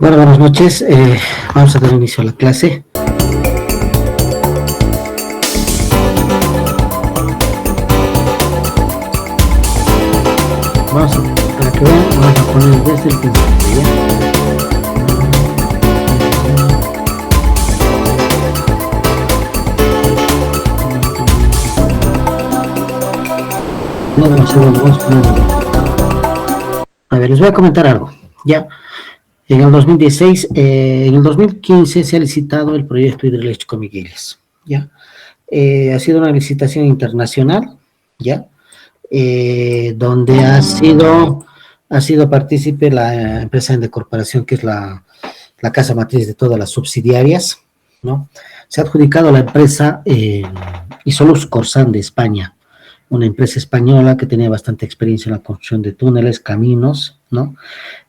Bueno, buenas noches. Vamos a dar inicio a la clase. Para que vean, vamos a poner desde el principio, ¿ya? A ver, les voy a comentar algo, ¿ya? En el 2016, en el 2015 se ha licitado el proyecto hidroeléctrico Migueles, ¿ya? Ha sido una licitación internacional, ¿ya? Donde ha sido partícipe la empresa de corporación, que es la casa matriz de todas las subsidiarias, ¿no? Se ha adjudicado la empresa Isolux Corsan de España, una empresa española que tenía bastante experiencia en la construcción de túneles, caminos, ¿no?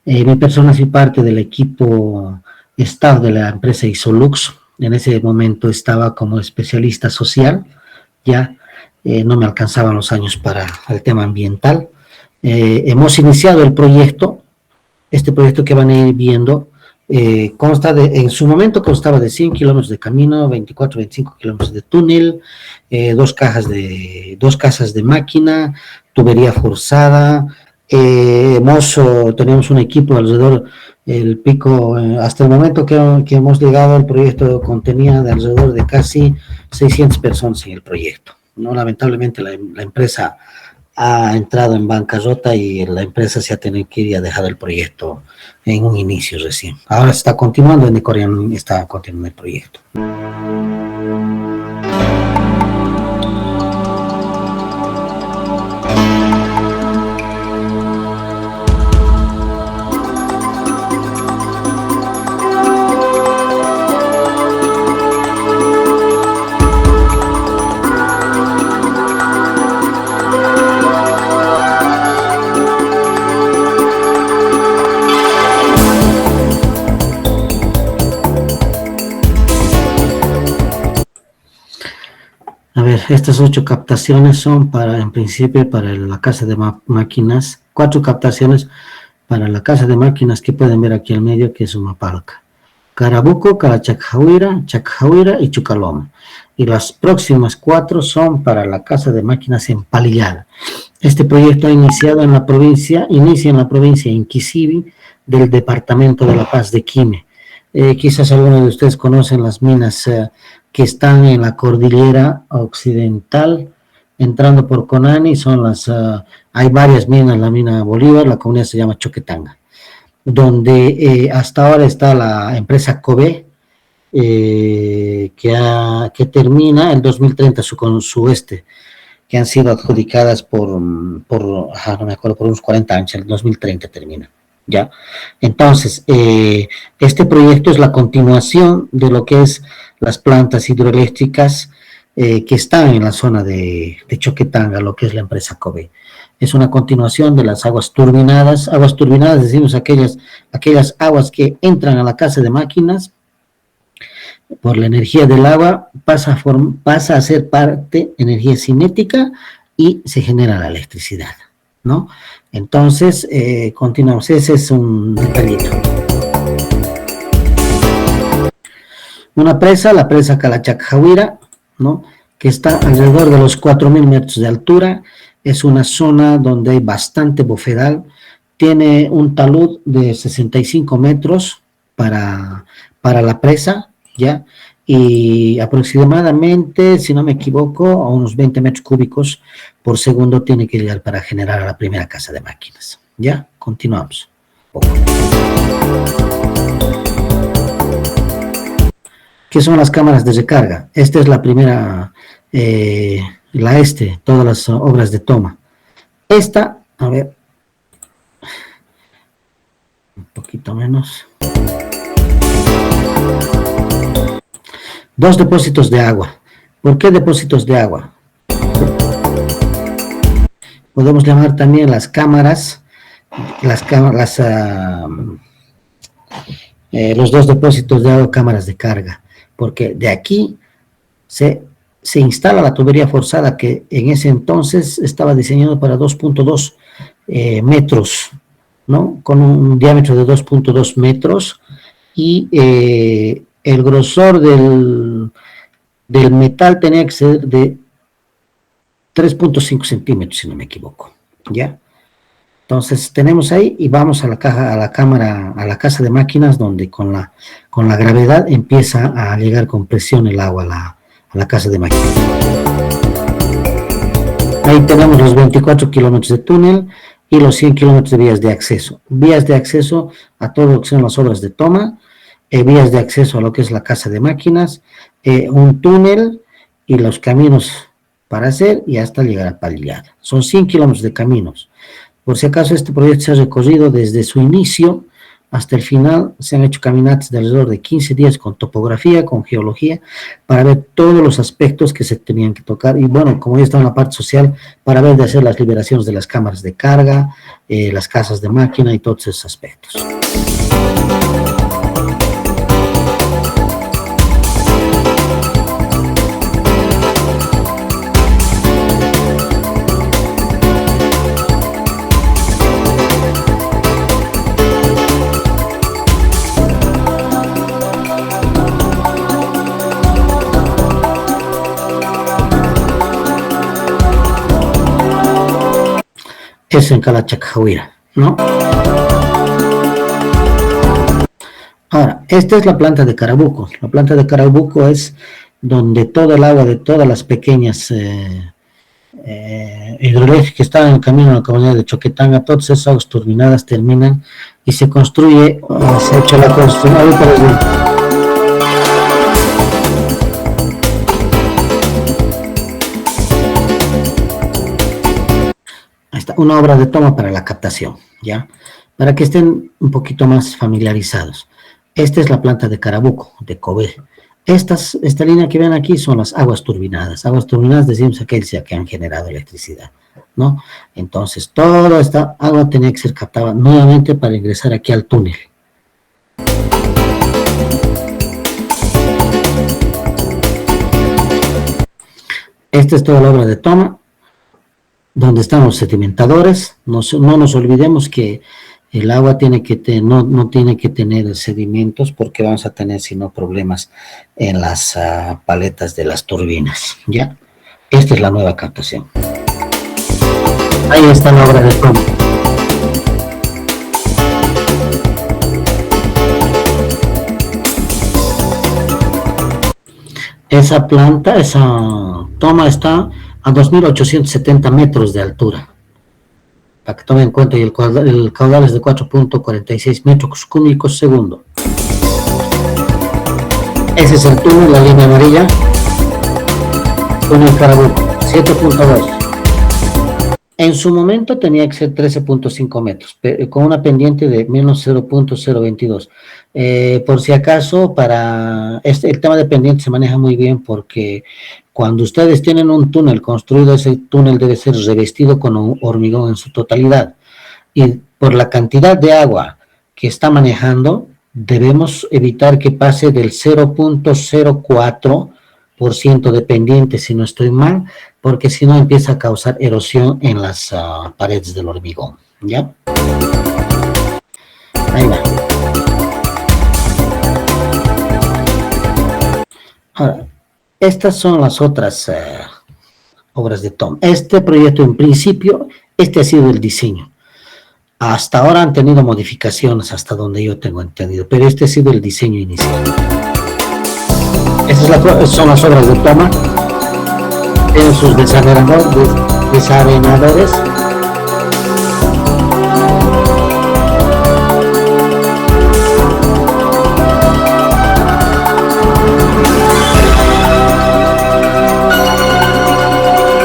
Mi persona fui parte del equipo staff de la empresa Isolux. En ese momento estaba como especialista social, ya no me alcanzaban los años para el tema ambiental. Hemos iniciado el proyecto, este proyecto que van a ir viendo, en su momento constaba de 100 kilómetros de camino, 24, 25 kilómetros de túnel, dos casas de máquina, tubería forzada. Tenemos un equipo alrededor, el pico, hasta el momento que hemos llegado, el proyecto contenía de alrededor de casi 600 personas en el proyecto, ¿no? Lamentablemente la empresa ha entrado en bancarrota y la empresa se ha tenido que ir y ha dejado el proyecto en un inicio recién. Ahora se está continuando, en Coreano está continuando el proyecto. A ver, estas 8 captaciones son en principio para la casa de máquinas, 4 captaciones para la casa de máquinas que pueden ver aquí al medio, que es Umapalca, Carabuco, Carachacjahuira, Chacjahuira y Chucaloma. Y las próximas 4 son para la casa de máquinas en Palillal. Este proyecto inicia en la provincia Inquisibi del departamento de La Paz de Quime. Quizás algunos de ustedes conocen las minas que están en la cordillera occidental, entrando por Conani. Hay varias minas, la mina Bolívar, la comunidad se llama Choquetanga, donde hasta ahora está la empresa Kobe, que termina el 2030 que han sido adjudicadas no me acuerdo, por unos 40 años, el 2030 termina. ¿Ya? Entonces, este proyecto es la continuación de lo que es las plantas hidroeléctricas que están en la zona de Choquetanga, lo que es la empresa Kobe. Es una continuación de las aguas turbinadas. Aguas turbiнаdas decimos aquellas aguas que entran a la casa de máquinas por la energía del agua, pasa a ser parte energía cinética y se genera la electricidad, ¿no? Entonces, continuamos. Ese es un detallito. Una presa, la presa Calachacjahuira, ¿no? Que está alrededor de los 4.000 metros de altura. Es una zona donde hay bastante bofedal. Tiene un talud de 65 metros para la presa, ¿ya? Y aproximadamente, si no me equivoco, a unos 20 metros cúbicos por segundo tiene que llegar para generar a la primera casa de máquinas. ¿Ya? Continuamos. ¿Qué son las cámaras de recarga? Esta es la primera, todas las obras de toma. Esta, a ver, un poquito menos. 2 depósitos de agua. ¿Por qué depósitos de agua? Podemos llamar también las cámaras, los 2 depósitos de agua, cámaras de carga, porque de aquí se instala la tubería forzada, que en ese entonces estaba diseñado para 2.2 metros, ¿no? Con un diámetro de 2.2 metros, y el grosor del metal tenía que ser de 3.5 centímetros, si no me equivoco, ¿ya? Entonces tenemos ahí y vamos a la caja, a la cámara, a la casa de máquinas donde con la gravedad empieza a llegar con presión el agua a la casa de máquinas. Ahí tenemos los 24 kilómetros de túnel y los 100 kilómetros de vías de acceso. Vías de acceso a todo lo que son las obras de toma, vías de acceso a lo que es la casa de máquinas, un túnel y los caminos para hacer y hasta llegar a Palillada. Son 100 kilómetros de caminos. Por si acaso este proyecto se ha recorrido desde su inicio hasta el final, se han hecho caminatas de alrededor de 15 días con topografía, con geología, para ver todos los aspectos que se tenían que tocar. Y bueno, como ya está en la parte social, para ver de hacer las liberaciones de las cámaras de carga, las casas de máquina y todos esos aspectos. Es en Calachacahuira, ¿no? Ahora, esta es la planta de Carabuco. La planta de Carabuco es donde todo el agua de todas las pequeñas hidroeléctricas que están en el camino a la comunidad de Choquetanga, todas esas aguas turbinadas terminan y se construye, se ha hecho la construcción, ahorita una obra de toma para la captación, ¿ya? Para que estén un poquito más familiarizados. Esta es la planta de Carabuco, de Cobé. Esta línea que ven aquí son las aguas turbinadas. Aguas turbinadas decimos aquellas que han generado electricidad, ¿no? Entonces, toda esta agua tenía que ser captada nuevamente para ingresar aquí al túnel. Esta es toda la obra de toma, donde están los sedimentadores. No nos olvidemos que el agua tiene que no tiene que tener sedimentos porque vamos a tener sino problemas en las paletas de las turbinas, ¿ya? Esta es la nueva captación. Ahí está la obra de toma. Esa planta, esa toma está a 2.870 metros de altura. Para que tomen en cuenta, y el caudal es de 4.46 metros cúbicos segundo. Ese es el túnel, la línea amarilla. Túnel Carabuco, 7.2. En su momento tenía que ser 13.5 metros, con una pendiente de menos 0.022. Por si acaso, el tema de pendiente se maneja muy bien porque cuando ustedes tienen un túnel construido, ese túnel debe ser revestido con hormigón en su totalidad. Y por la cantidad de agua que está manejando, debemos evitar que pase del 0.04% de pendiente, si no estoy mal, porque si no empieza a causar erosión en las paredes del hormigón, ¿ya? Ahí va. Ahora, estas son las otras obras de toma. Este proyecto en principio, este ha sido el diseño. Hasta ahora han tenido modificaciones hasta donde yo tengo entendido, pero este ha sido el diseño inicial. Estas son las obras de toma. Tienen sus desarenadores.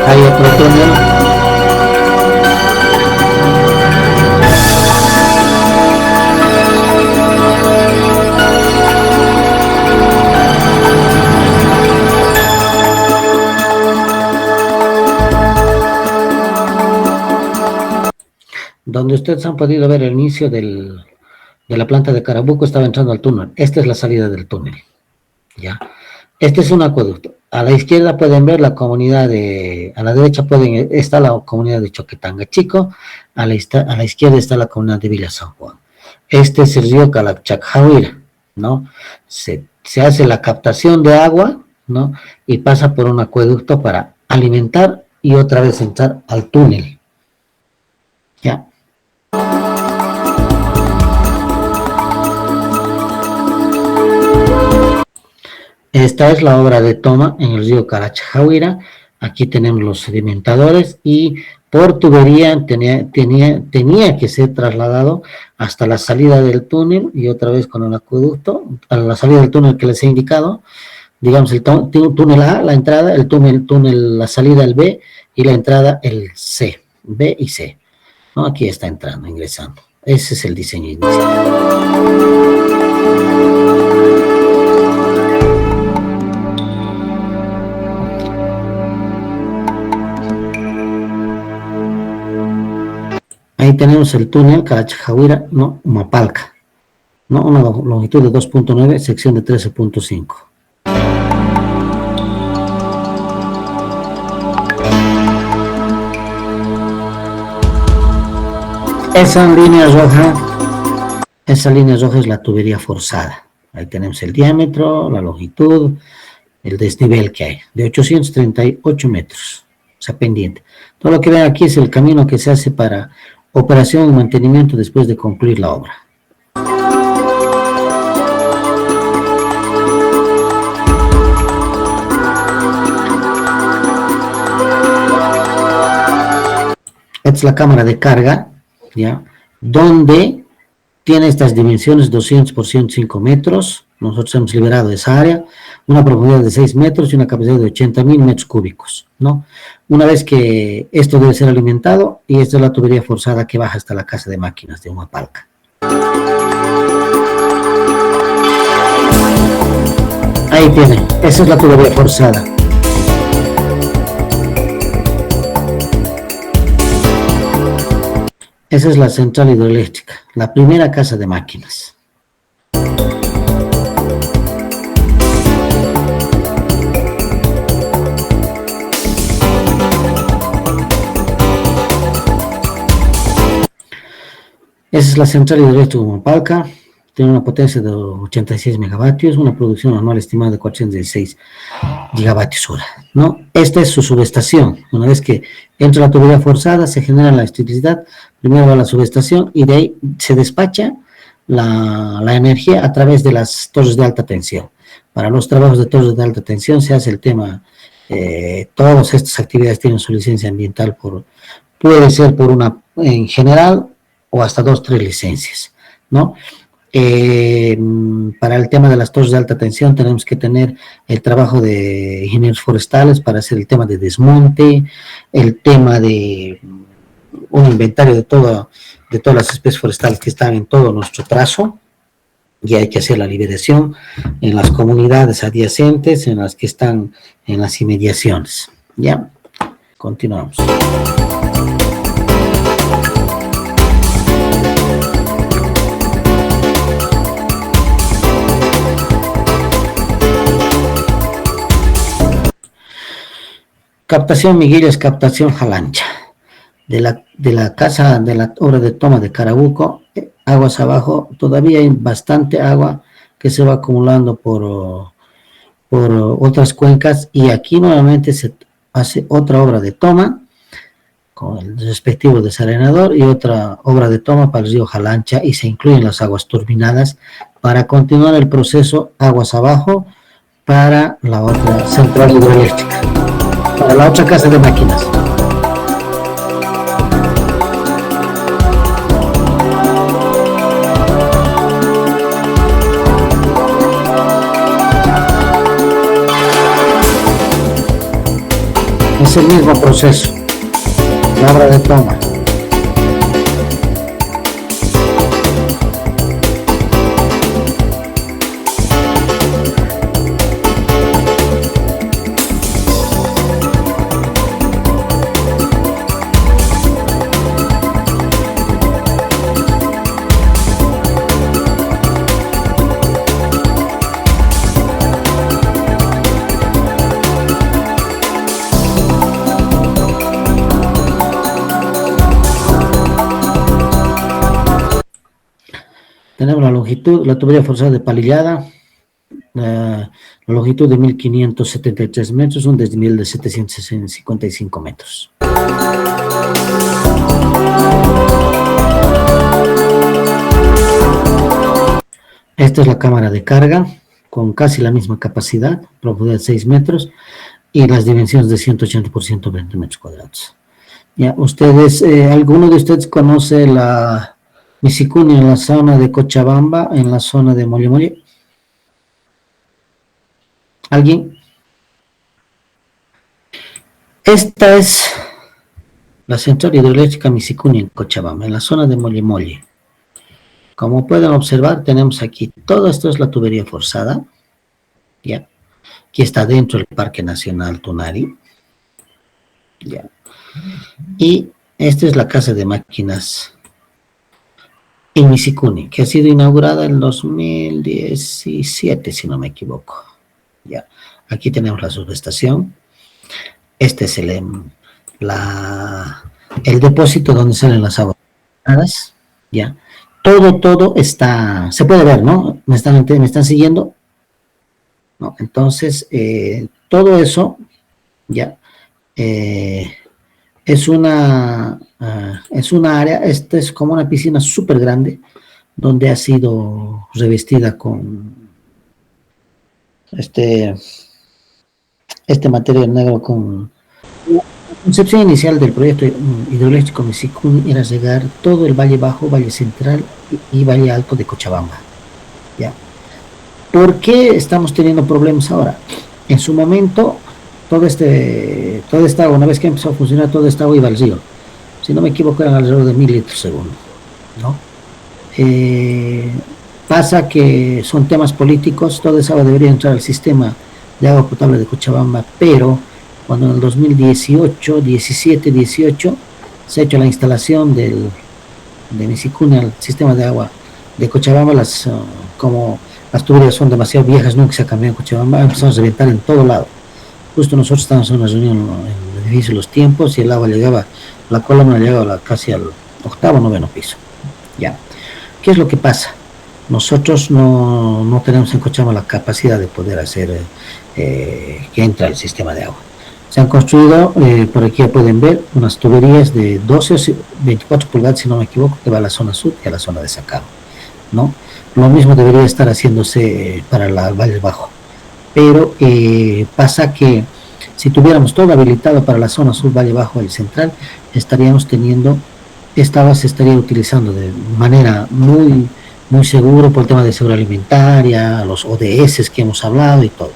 Hay otro túnel. Donde ustedes han podido ver el inicio de la planta de Carabuco, estaba entrando al túnel. Esta es la salida del túnel, ¿ya? Este es un acueducto. A la izquierda pueden ver la comunidad a la derecha está la comunidad de Choquetanga Chico, a la izquierda está la comunidad de Villa San Juan. Este es el río Calachacahuira, ¿no? Se hace la captación de agua, ¿no? Y pasa por un acueducto para alimentar y otra vez entrar al túnel. ¿Ya? Esta es la obra de toma en el río Carachajahuira. Aquí tenemos los sedimentadores y por tubería tenía que ser trasladado hasta la salida del túnel y otra vez con el acueducto, a la salida del túnel que les he indicado, digamos el túnel A, la entrada, el túnel, la salida el B y la entrada el C, B y C. ¿No? Aquí está entrando, ingresando. Ese es el diseño inicial. Ahí tenemos el túnel Carachajahuira, no, Humapalca, ¿no? Una longitud de 2.9, sección de 13.5. Esa línea roja es la tubería forzada. Ahí tenemos el diámetro, la longitud, el desnivel que hay, de 838 metros, o sea, pendiente. Todo lo que ven aquí es el camino que se hace para operación y mantenimiento después de concluir la obra. Esta es la cámara de carga, ¿ya? Donde tiene estas dimensiones 200 por 105 metros. Nosotros hemos liberado esa área, una profundidad de 6 metros y una capacidad de 80.000 metros cúbicos, ¿no? Una vez que esto debe ser alimentado, y esta es la tubería forzada que baja hasta la casa de máquinas de Humapalca. Ahí tiene, esa es la tubería forzada. Esa es la central hidroeléctrica, la primera casa de máquinas. Esa es la central hidroeléctrica de Humapalca, tiene una potencia de 86 megavatios, una producción anual estimada de 416 gigavatios hora, ¿no? Esta es su subestación. Una vez que entra la tubería forzada, se genera la electricidad, primero va a la subestación y de ahí se despacha la energía a través de las torres de alta tensión. Para los trabajos de torres de alta tensión se hace el tema, todas estas actividades tienen su licencia ambiental, puede ser por una en general o hasta 2, 3 licencias, ¿no? Para el tema de las torres de alta tensión tenemos que tener el trabajo de ingenieros forestales para hacer el tema de desmonte, el tema de un inventario de todas las especies forestales que están en todo nuestro trazo, y hay que hacer la liberación en las comunidades adyacentes, en las que están en las inmediaciones. Ya, continuamos. Captación Migueles, captación Jalancha. De la casa, de la obra de toma de Carabuco, aguas abajo, todavía hay bastante agua que se va acumulando por otras cuencas, y aquí nuevamente se hace otra obra de toma con el respectivo desarenador y otra obra de toma para el río Jalancha, y se incluyen las aguas turbinadas para continuar el proceso aguas abajo para la otra central hidroeléctrica, para la otra casa de máquinas. Es el mismo proceso, la obra de toma. Tenemos la longitud, la tubería forzada de palillada, la longitud de 1573 metros, un desnivel de 755 metros. Esta es la cámara de carga, con casi la misma capacidad, profundidad de 6 metros, y las dimensiones de 180 por 120 metros cuadrados. Ya, ustedes, ¿alguno de ustedes conoce la Misicuni en la zona de Cochabamba, en la zona de Molle? ¿Alguien? Esta es la central hidroeléctrica Misicuni en Cochabamba, en la zona de Molle. Como pueden observar, tenemos aquí, todo esto es la tubería forzada, ya. Aquí está dentro del Parque Nacional Tunari, ya. Y esta es la casa de máquinas en Misicuni, que ha sido inaugurada en 2017, si no me equivoco. Ya. Aquí tenemos la subestación. Este es el depósito donde salen las aguas. Ya. Todo está, se puede ver, ¿no? ¿Me están siguiendo? No, entonces, todo eso, ya, es una área, esta es como una piscina súper grande, donde ha sido revestida con este material negro. Con la concepción inicial del proyecto hidroeléctrico Misicuni era llegar todo el Valle Bajo, Valle Central y Valle Alto de Cochabamba, ¿ya? ¿Por qué estamos teniendo problemas ahora? En su momento, toda esta agua, una vez que empezó a funcionar, toda esta agua iba al río. Si no me equivoco, eran alrededor de 1000 litros segundo, ¿no? Pasa que son temas políticos, toda esa agua debería entrar al sistema de agua potable de Cochabamba, pero cuando en el 2018, 17, 18, se ha hecho la instalación de Misicuni al sistema de agua de Cochabamba, como las tuberías son demasiado viejas, nunca se ha cambiado en Cochabamba, empezamos a reventar en todo lado. Justo nosotros estábamos en una reunión en el edificio Los Tiempos y el agua llegaba, la columna llegaba casi al octavo, noveno piso. Ya. ¿Qué es lo que pasa? Nosotros no tenemos en Cochabamba la capacidad de poder hacer que entre al sistema de agua. Se han construido, por aquí ya pueden ver, unas tuberías de 12 o 24 pulgadas, si no me equivoco, que va a la zona sur y a la zona de Sacado, ¿no? Lo mismo debería estar haciéndose para el Valle Bajo. Pero pasa que si tuviéramos todo habilitado para la zona sur, Valle Bajo y Central, estaríamos teniendo, esta agua se estaría utilizando de manera muy segura por el tema de seguridad alimentaria, los ODS que hemos hablado y todo.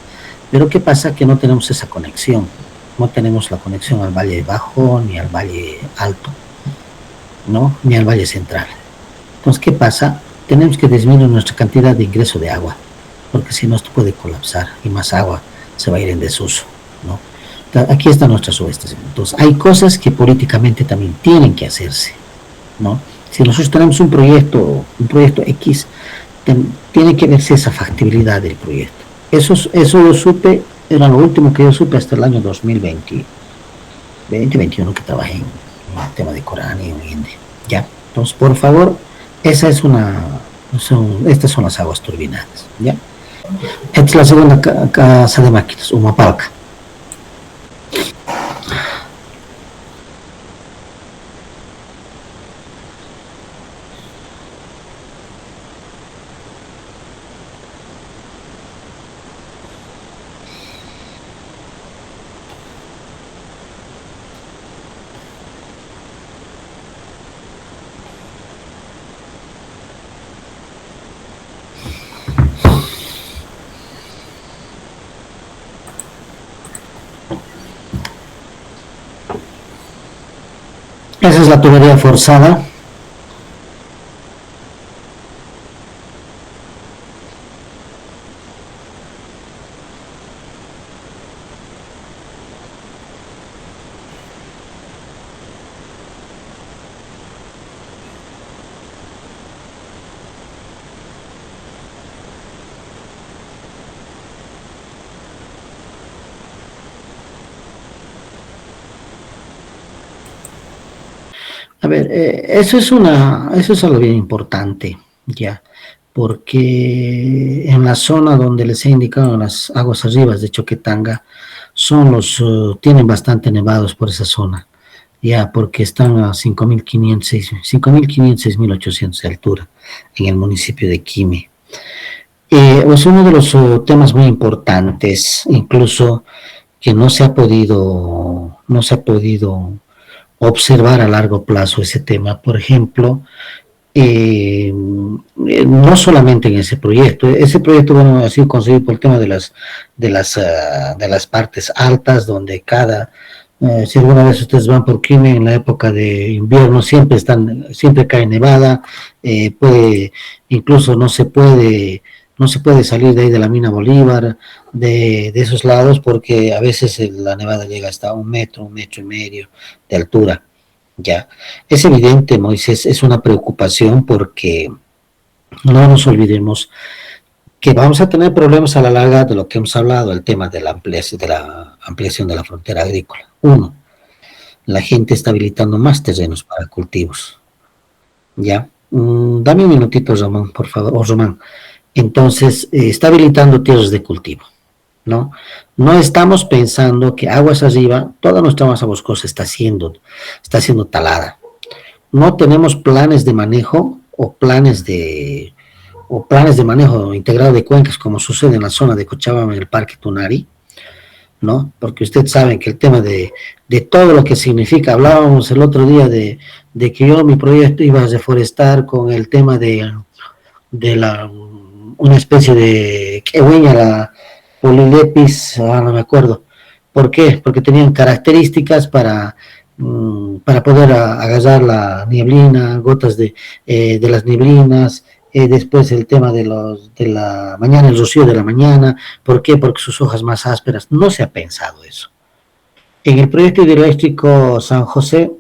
Pero ¿qué pasa? Que no tenemos esa conexión. No tenemos la conexión al Valle Bajo, ni al Valle Alto, ¿no? Ni al Valle Central. Entonces, ¿qué pasa? Tenemos que disminuir nuestra cantidad de ingreso de agua, porque si no esto puede colapsar y más agua se va a ir en desuso, ¿no? Aquí está nuestra subestación. Entonces, hay cosas que políticamente también tienen que hacerse, ¿no? Si nosotros tenemos un proyecto X, tiene que verse esa factibilidad del proyecto. Eso lo supe, era lo último que yo supe hasta el año 2020, 2021, que trabajé en el tema de Corán y Oriente, ¿ya? Entonces, por favor, estas son las aguas turbinadas, ¿ya? Esta es la segunda casa de máquinas, Humapalca. Esa es la tubería forzada. A ver, eso es algo bien importante, ya, porque en la zona donde les he indicado, las aguas arribas de Choquetanga, tienen bastante nevados por esa zona, ya, porque están a 5.500, 6.800 de altura en el municipio de Quime. Es uno de los temas muy importantes, incluso que no se ha podido observar a largo plazo ese tema. Por ejemplo, no solamente en ese proyecto bueno, ha sido conseguido por el tema de las partes altas, donde si alguna vez ustedes van por Quime en la época de invierno, siempre cae nevada, incluso no se puede salir de ahí de la mina Bolívar, de esos lados, porque a veces la nevada llega hasta 1 metro, 1 metro y medio de altura. Ya, es evidente, Moisés, es una preocupación porque no nos olvidemos que vamos a tener problemas a la larga de lo que hemos hablado, el tema de la ampliación de la frontera agrícola. Uno, la gente está habilitando más terrenos para cultivos. Ya, dame un minutito, Román, por favor, o Román. Entonces, está habilitando tierras de cultivo, ¿no? No estamos pensando que aguas arriba, toda nuestra masa boscosa está siendo talada. No tenemos planes de manejo o planes de manejo integrado de cuencas, como sucede en la zona de Cochabamba, en el Parque Tunari, ¿no? Porque usted sabe que el tema de todo lo que significa, hablábamos el otro día de que mi proyecto iba a reforestar con el tema una especie de quehueña, la Polilepis, no me acuerdo. ¿Por qué? Porque tenían características para poder agarrar la nieblina, gotas de las neblinas, después el tema de la mañana, el rocío de la mañana. ¿Por qué? Porque sus hojas más ásperas. No se ha pensado eso. En el proyecto hidroeléctrico San José,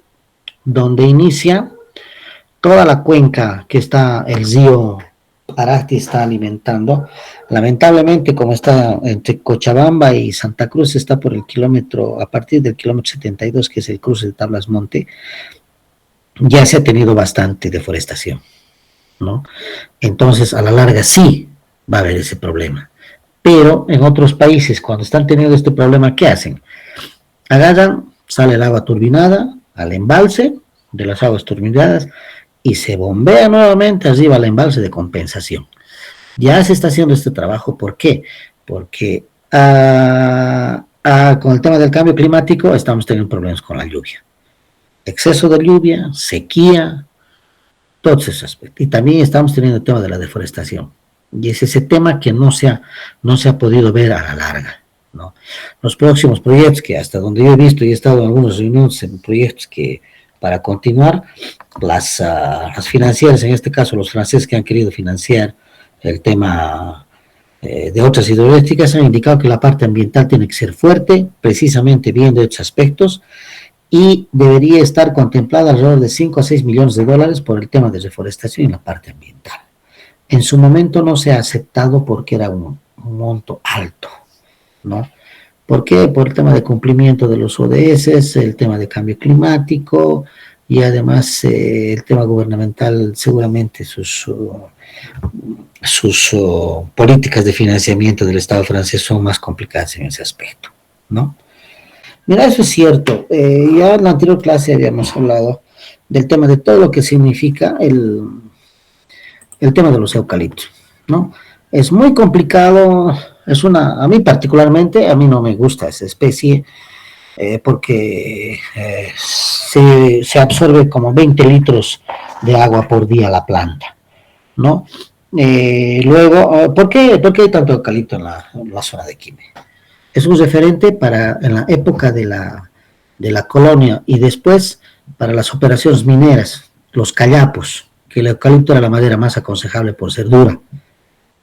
donde inicia toda la cuenca que está el río Arasti está alimentando, lamentablemente, como está entre Cochabamba y Santa Cruz, está a partir del kilómetro 72, que es el cruce de Tablas Monte, ya se ha tenido bastante deforestación, ¿no? Entonces, a la larga sí va a haber ese problema. Pero en otros países, cuando están teniendo este problema, ¿qué hacen? Agarran, sale el agua turbinada al embalse de las aguas turbinadas y se bombea nuevamente arriba al embalse de compensación. Ya se está haciendo este trabajo. ¿Por qué? Porque con el tema del cambio climático estamos teniendo problemas con la lluvia. Exceso de lluvia, sequía, todos esos aspectos. Y también estamos teniendo el tema de la deforestación. Y es ese tema que no se ha podido ver a la larga, ¿no? Los próximos proyectos, que hasta donde yo he visto y he estado en algunas reuniones en proyectos que para continuar, las financieras, en este caso los franceses que han querido financiar el tema de otras hidroeléctricas, han indicado que la parte ambiental tiene que ser fuerte, precisamente viendo estos aspectos, y debería estar contemplada alrededor de 5 a 6 millones de dólares por el tema de reforestación y la parte ambiental. En su momento no se ha aceptado porque era un monto alto, ¿no? ¿Por qué? Por el tema de cumplimiento de los ODS, el tema de cambio climático y además el tema gubernamental, seguramente sus políticas de financiamiento del Estado francés son más complicadas en ese aspecto, ¿no? Mira, eso es cierto. Ya en la anterior clase habíamos hablado del tema de todo lo que significa el tema de los eucaliptos, ¿no? Es muy complicado, a mí particularmente, a mí no me gusta esa especie, porque se absorbe como 20 litros de agua por día a la planta, ¿no? Luego, ¿por qué hay tanto eucalipto en la zona de Quime? Es un referente en la época de la colonia y después para las operaciones mineras, los callapos, que el eucalipto era la madera más aconsejable por ser dura,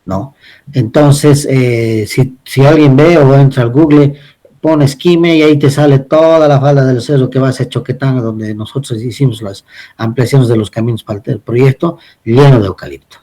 ¿no? Entonces, si alguien ve o entra al Google, pones Quime y ahí te sale toda la falda del cerro que va hacia Choquetanga, donde nosotros hicimos las ampliaciones de los caminos para el proyecto, lleno de eucalipto.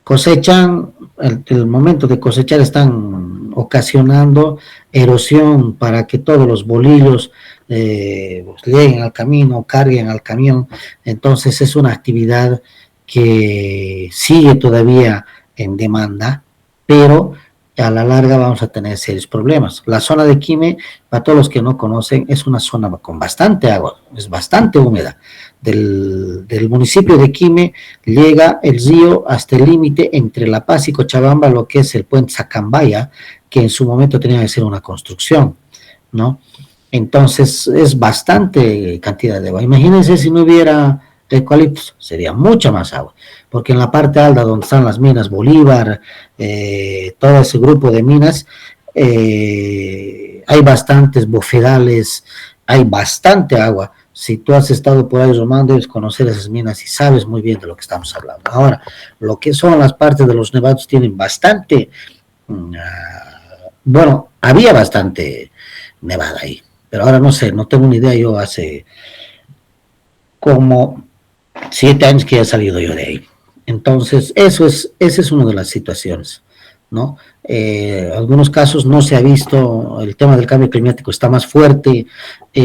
Cosechan, el momento de cosechar están ocasionando erosión para que todos los bolillos lleguen al camino, carguen al camión. Entonces es una actividad que sigue todavía en demanda, pero a la larga vamos a tener serios problemas. La zona de Quime, para todos los que no conocen, es una zona con bastante agua, es bastante húmeda. Del municipio de Quime llega el río hasta el límite entre La Paz y Cochabamba, lo que es el puente Sacambaya, que en su momento tenía que ser una construcción, ¿no? Entonces es bastante cantidad de agua. Imagínense si no hubiera eucaliptos, sería mucha más agua, porque en la parte alta donde están las minas Bolívar, todo ese grupo de minas, hay bastantes bofedales, hay bastante agua. Si tú has estado por ahí, Román, debes conocer esas minas y sabes muy bien de lo que estamos hablando. Ahora, lo que son las partes de los nevados tienen bastante, bueno, había bastante nevada ahí, pero ahora no sé, no tengo ni idea. Yo hace como 7 años que he salido yo de ahí. Entonces, esa es una de las situaciones, ¿no? Algunos casos no se ha visto, el tema del cambio climático está más fuerte,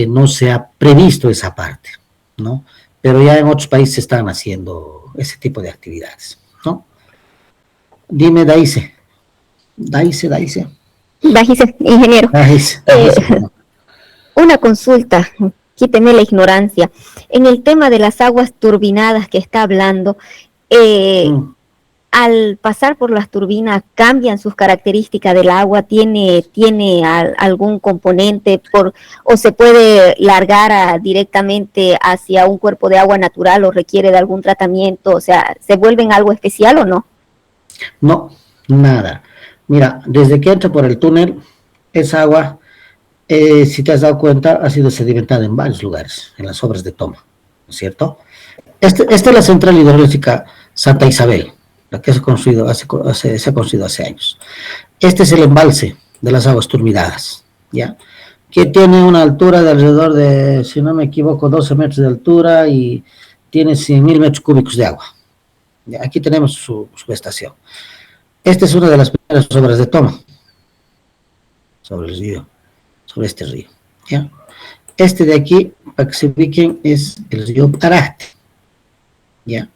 no se ha previsto esa parte, ¿no? Pero ya en otros países están haciendo ese tipo de actividades, ¿no? Dime, Daise. Daise. Bajise, ingeniero. Daise. Una consulta, quíteme la ignorancia. En el tema de las aguas turbinadas que está hablando, al pasar por las turbinas, ¿cambian sus características del agua? ¿Tiene algún componente o se puede largar directamente hacia un cuerpo de agua natural o requiere de algún tratamiento? O sea, ¿se vuelven algo especial o no? No, nada. Mira, desde que entra por el túnel, esa agua, si te has dado cuenta, ha sido sedimentada en varios lugares, en las obras de toma, ¿no es cierto? Esta es la central hidroeléctrica Santa Isabel, la que se ha construido hace años. Este es el embalse de las aguas turbidadas, ¿ya? Que tiene una altura de alrededor de, si no me equivoco, 12 metros de altura y tiene 100.000 metros cúbicos de agua. ¿Ya? Aquí tenemos su estación. Esta es una de las primeras obras de toma sobre el río, sobre este río, ¿ya? Este de aquí, para que se ubiquen, es el río Parate, ¿ya?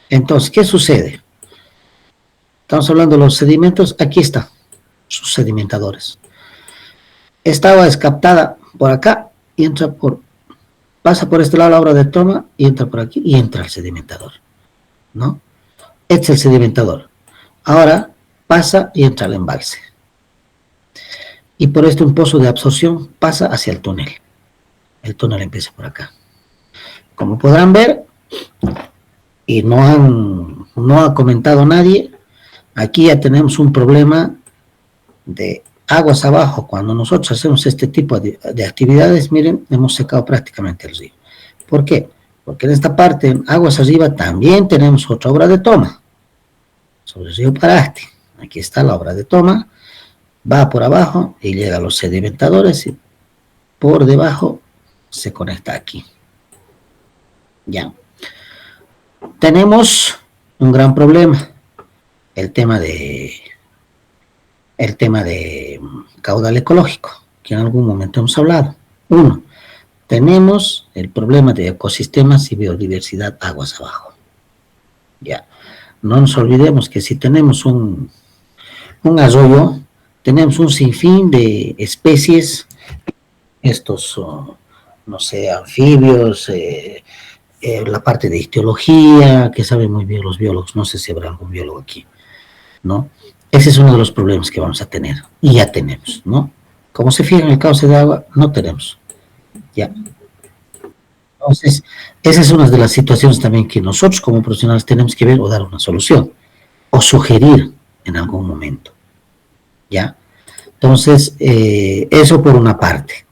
Entonces, ¿qué sucede? Estamos hablando de los sedimentos, aquí están sus sedimentadores. Esta agua es captada por acá y pasa por este lado la obra de toma y entra por aquí y entra al sedimentador, ¿no? Este es el sedimentador. Ahora pasa y entra al embalse. Y por un pozo de absorción pasa hacia el túnel. El túnel empieza por acá. Como podrán ver, y no ha comentado nadie, aquí ya tenemos un problema de aguas abajo. Cuando nosotros hacemos este tipo de actividades, miren, hemos secado prácticamente el río. ¿Por qué? Porque en esta parte, en aguas arriba, también tenemos otra obra de toma, sobre el río Parate. Aquí está la obra de toma, va por abajo y llega a los sedimentadores y por debajo se conecta aquí. Ya. Tenemos un gran problema, el tema de caudal ecológico, que en algún momento hemos hablado. Uno, tenemos el problema de ecosistemas y biodiversidad aguas abajo. Ya. No nos olvidemos que si tenemos un arroyo, tenemos un sinfín de especies, estos, no sé, anfibios, la parte de ictiología, que saben muy bien los biólogos, no sé si habrá algún biólogo aquí, ¿no? Ese es uno de los problemas que vamos a tener, y ya tenemos, ¿no? Como se fija en el cauce de agua, no tenemos, ya. Entonces, esa es una de las situaciones también que nosotros como profesionales tenemos que ver o dar una solución, o sugerir en algún momento, ¿ya? Entonces, eso por una parte.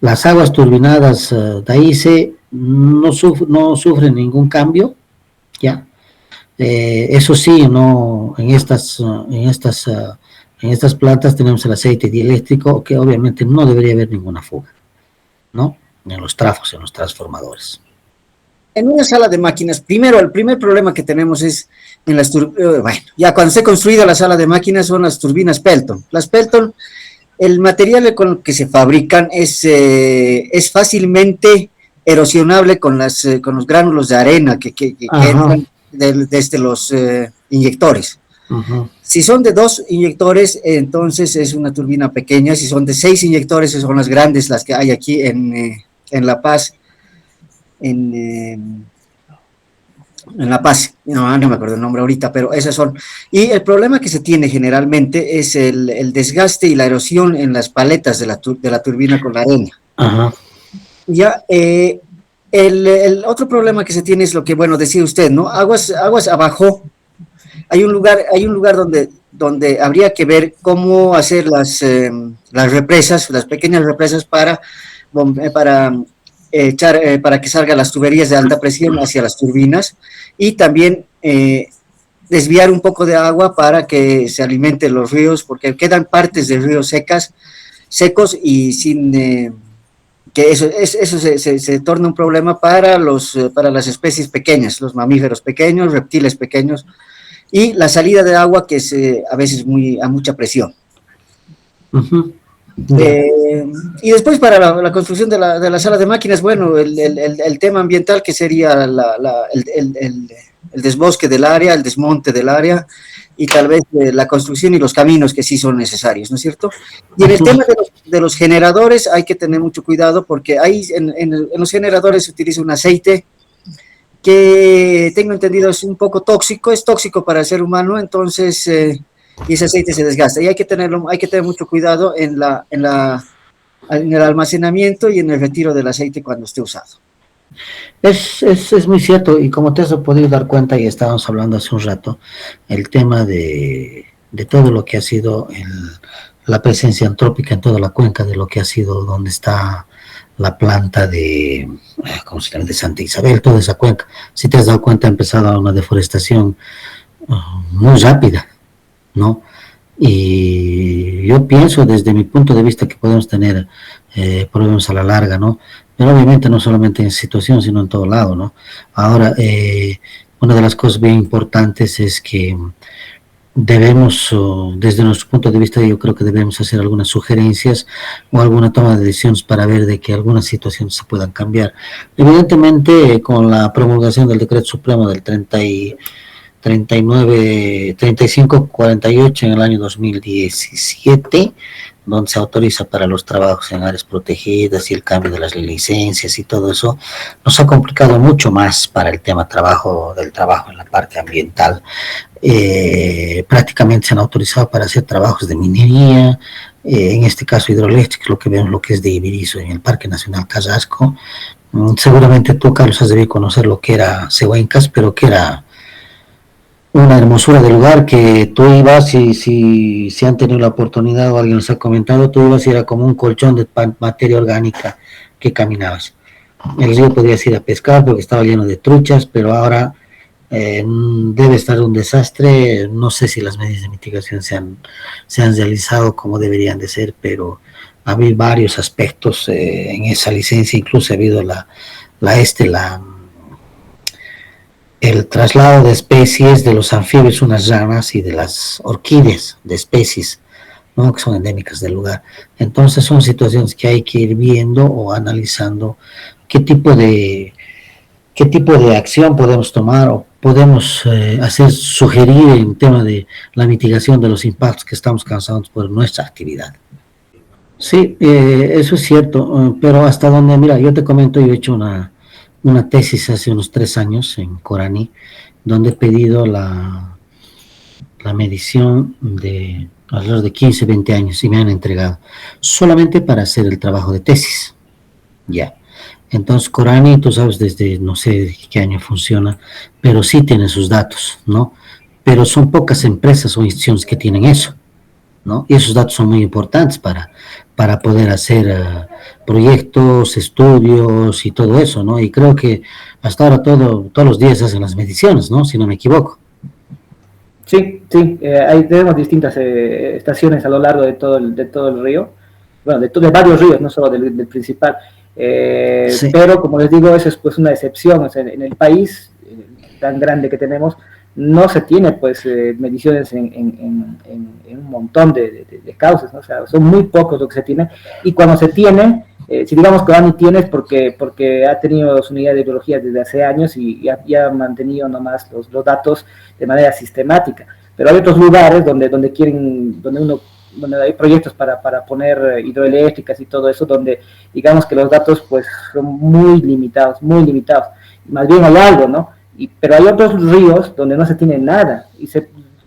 Las aguas turbinadas Daise no sufren ningún cambio, ¿ya? Eso sí, no, en estas plantas tenemos el aceite dieléctrico, que obviamente no debería haber ninguna fuga, ¿no? En los trafos, en los transformadores. En una sala de máquinas, primero, el primer problema que tenemos es en las turbinas, bueno, ya cuando se ha construido la sala de máquinas son las turbinas Pelton. Las Pelton, el material con el que se fabrican es fácilmente erosionable con los gránulos de arena que entran desde los inyectores. Ujú. Si son de 2 inyectores, entonces es una turbina pequeña. Si son de 6 inyectores, son las grandes, las que hay aquí en La Paz, en La Paz, no me acuerdo el nombre ahorita, pero esas son. Y el problema que se tiene generalmente es el desgaste y la erosión en las paletas de la turbina con la arena. Ajá. Ya, el otro problema que se tiene es lo que, bueno, decía usted, ¿no? Aguas abajo. Hay un lugar donde habría que ver cómo hacer las represas, las pequeñas represas para que salgan las tuberías de alta presión hacia las turbinas y también desviar un poco de agua para que se alimenten los ríos, porque quedan partes de ríos secos y sin que eso se torna un problema para las especies pequeñas, los mamíferos pequeños, reptiles pequeños, y la salida de agua que es a veces a mucha presión. Ujú. Y después para la construcción de la sala de máquinas, bueno, el tema ambiental que sería el desbosque del área, el desmonte del área y tal vez la construcción y los caminos que sí son necesarios, ¿no es cierto? Y en el tema de los generadores hay que tener mucho cuidado porque ahí en los generadores se utiliza un aceite que tengo entendido es un poco tóxico, es tóxico para el ser humano, entonces y ese aceite se desgasta y hay que tener mucho cuidado en el almacenamiento y en el retiro del aceite cuando esté usado. Es muy cierto, y como te has podido dar cuenta, y estábamos hablando hace un rato, el tema de todo lo que ha sido la presencia antrópica en toda la cuenca, de lo que ha sido donde está la planta ¿cómo se llama?, de Santa Isabel, toda esa cuenca. Si te has dado cuenta, ha empezado una deforestación muy rápida, ¿no? Y yo pienso desde mi punto de vista que podemos tener problemas a la larga, ¿no? Pero obviamente no solamente en esa situación, sino en todo lado, ¿no? Ahora, una de las cosas bien importantes es que debemos, desde nuestro punto de vista, yo creo que debemos hacer algunas sugerencias o alguna toma de decisiones para ver de que algunas situaciones se puedan cambiar. Evidentemente, con la promulgación del Decreto Supremo del 3548 en el año 2017, donde se autoriza para los trabajos en áreas protegidas y el cambio de las licencias y todo eso, nos ha complicado mucho más para el tema del trabajo en la parte ambiental. Prácticamente se han autorizado para hacer trabajos de minería, en este caso hidroeléctricos, lo que vemos, lo que es de Ibirizo en el Parque Nacional Carrasco. Seguramente tú, Carlos, has debido conocer lo que era Cehuencas, pero que era una hermosura de lugar, que tú ibas y si han tenido la oportunidad o alguien nos ha comentado, tú ibas y era como un colchón de materia orgánica que caminabas. El río podías ir a pescar porque estaba lleno de truchas, pero ahora debe estar un desastre. No sé si las medidas de mitigación se han realizado como deberían de ser, pero ha habido varios aspectos en esa licencia, incluso ha habido el traslado de especies de los anfibios, unas ranas y de las orquídeas de especies, ¿no?, que son endémicas del lugar. Entonces son situaciones que hay que ir viendo o analizando qué tipo de acción podemos tomar o podemos sugerir en tema de la mitigación de los impactos que estamos causados por nuestra actividad. Sí, eso es cierto, pero hasta donde, mira, yo te comento, yo he hecho una tesis hace unos 3 años en Corani, donde he pedido la medición de alrededor de 15, 20 años y me han entregado solamente para hacer el trabajo de tesis. Ya. Entonces Corani, tú sabes desde no sé qué año funciona, pero sí tiene sus datos, ¿no? Pero son pocas empresas o instituciones que tienen eso, ¿no? Y esos datos son muy importantes para poder hacer proyectos, estudios y todo eso, ¿no? Y creo que hasta ahora todos los días hacen las mediciones, ¿no? Si no me equivoco. Sí, tenemos distintas estaciones a lo largo de todo el río, bueno, de varios ríos, no solo del principal, sí. Pero como les digo, eso es pues una excepción, o sea, en el país tan grande que tenemos, no se tiene pues mediciones en un montón de causas, ¿no? O sea, son muy pocos lo que se tiene, y cuando se tiene, Si digamos que Dani tiene es porque ha tenido su unidad de biología desde hace años y ha mantenido nomás los datos de manera sistemática. Pero hay otros lugares donde hay proyectos para poner hidroeléctricas y todo eso, donde digamos que los datos pues son muy limitados, más bien hay algo, ¿no? Pero hay otros ríos donde no se tiene nada, y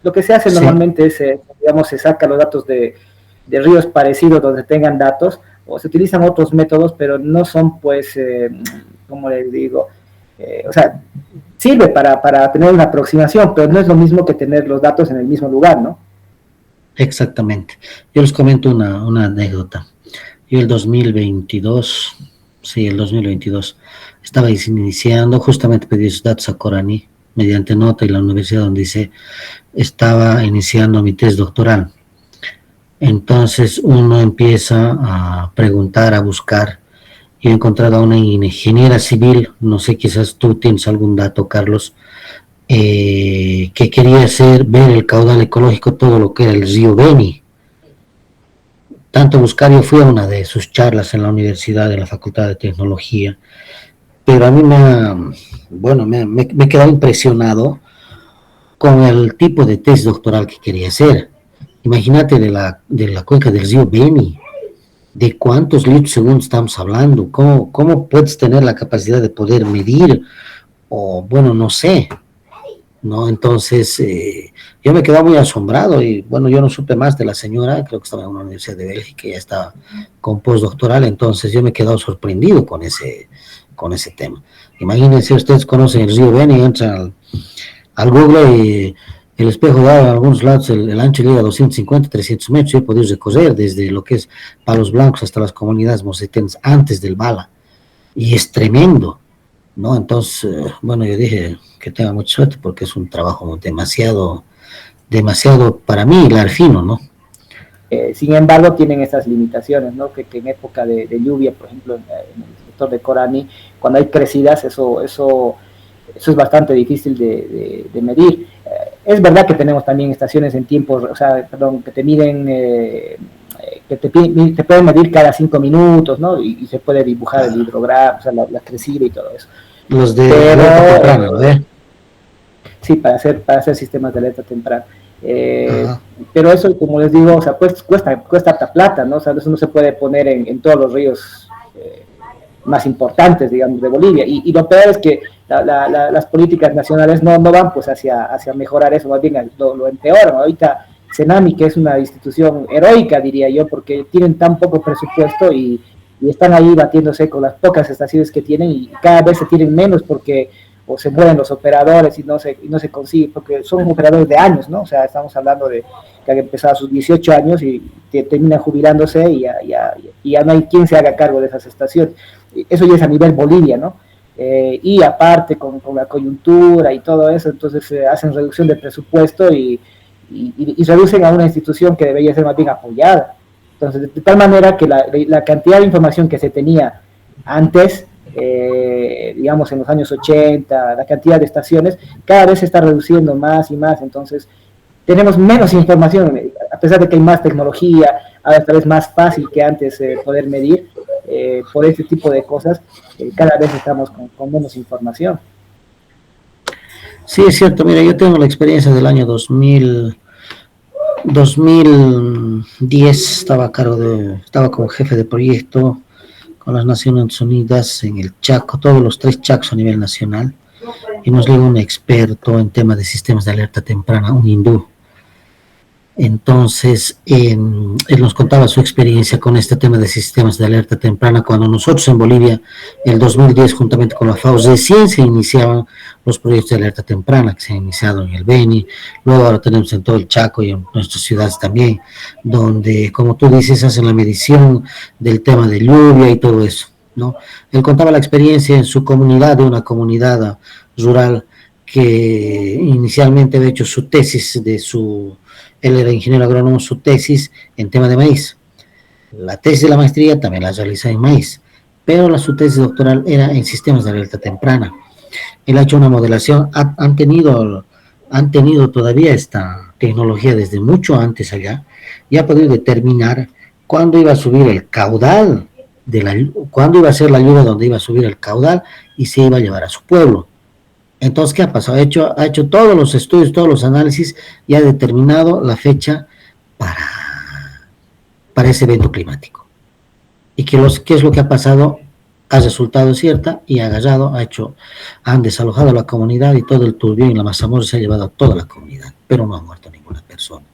lo que se hace normalmente es, digamos, se saca los datos de ríos parecidos donde tengan datos, o se utilizan otros métodos, pero no son pues, como les digo, o sea, sirve para tener una aproximación, pero no es lo mismo que tener los datos en el mismo lugar, ¿no? Exactamente. Yo les comento una anécdota. Yo el 2022, estaba iniciando, justamente pedí esos datos a Corani, mediante nota, y la universidad donde estaba iniciando mi tesis doctoral. Entonces uno empieza a preguntar, a buscar. Yo he encontrado a una ingeniera civil, no sé, quizás tú tienes algún dato, Carlos, que quería ver el caudal ecológico, todo lo que era el río Beni. Tanto buscar, yo fui a una de sus charlas en la universidad, de la Facultad de Tecnología, pero a mí me he quedado impresionado con el tipo de tesis doctoral que quería hacer. Imagínate de la cuenca del río Beni, de cuántos litros segundo estamos hablando, cómo puedes tener la capacidad de poder medir, o bueno, no sé, ¿no? Entonces, yo me quedé muy asombrado y bueno, yo no supe más de la señora, creo que estaba en una universidad de Bélgica, ya estaba con postdoctoral, entonces yo me he quedado sorprendido con ese tema. Imagínense, ustedes conocen el río Beni, entran al Google y el espejo da a algunos lados, el ancho llega a 250, 300 metros, yo he podido recorrer desde lo que es Palos Blancos hasta las comunidades mosetenas antes del Bala, y es tremendo, ¿no? Entonces, bueno, yo dije que tenga mucha suerte porque es un trabajo demasiado para mí, hilar fino, ¿no? Sin embargo, tienen estas limitaciones, ¿no? Que en época de lluvia, por ejemplo, en el sector de Corani, cuando hay crecidas, eso es bastante difícil de medir. Es verdad que tenemos también estaciones en tiempos, que te miden, te pueden medir cada 5 minutos, ¿no? Y se puede dibujar el hidrograma, o sea, la crecida y todo eso. Los de alerta temprana, ¿eh? Sí, para hacer sistemas de alerta temprana. Pero eso, como les digo, o sea, pues cuesta harta plata, ¿no? O sea, eso no se puede poner en todos los ríos más importantes, digamos, de Bolivia. Y lo peor es que las políticas nacionales no van pues hacia mejorar eso, más bien lo empeoran. Ahorita Cenami, que es una institución heroica, diría yo, porque tienen tan poco presupuesto y están ahí batiéndose con las pocas estaciones que tienen, y cada vez se tienen menos porque o se mueren los operadores y no se consigue, porque son operadores de años, ¿no? O sea, estamos hablando de que han empezado a sus 18 años y terminan jubilándose y ya no hay quien se haga cargo de esas estaciones. Eso ya es a nivel Bolivia, ¿no? Y aparte con la coyuntura y todo eso, entonces hacen reducción de presupuesto y reducen a una institución que debería ser más bien apoyada. Entonces, de tal manera que la cantidad de información que se tenía antes, digamos en los años 80, la cantidad de estaciones, cada vez se está reduciendo más y más, entonces tenemos menos información, a pesar de que hay más tecnología, ahora tal vez más fácil que antes poder medir, por este tipo de cosas, cada vez estamos con menos información. Sí, es cierto, mira, yo tengo la experiencia del año 2010, estaba como jefe de proyecto con las Naciones Unidas en el Chaco, todos los 3 Chacos a nivel nacional, y nos llegó un experto en temas de sistemas de alerta temprana, un hindú. Entonces, él nos contaba su experiencia con este tema de sistemas de alerta temprana, cuando nosotros en Bolivia, el 2010, juntamente con la FAO, recién se iniciaban los proyectos de alerta temprana, que se han iniciado en el Beni, luego ahora tenemos en todo el Chaco y en nuestras ciudades también, donde, como tú dices, hacen la medición del tema de lluvia y todo eso, ¿no? Él contaba la experiencia en su comunidad, de una comunidad rural, que inicialmente había hecho su tesis él era ingeniero agrónomo, su tesis en tema de maíz. La tesis de la maestría también la realiza en maíz, pero su tesis doctoral era en sistemas de alerta temprana. Él ha hecho una modelación, han tenido todavía esta tecnología desde mucho antes allá, y ha podido determinar cuándo iba a subir el caudal cuándo iba a ser la lluvia donde iba a subir el caudal y se iba a llevar a su pueblo. Entonces, ¿qué ha pasado? Ha hecho todos los estudios, todos los análisis y ha determinado la fecha para ese evento climático. ¿Y qué es lo que ha pasado? Ha resultado cierta y han desalojado a la comunidad y todo el turbión y la mazamorra se ha llevado a toda la comunidad, pero no ha muerto ninguna persona.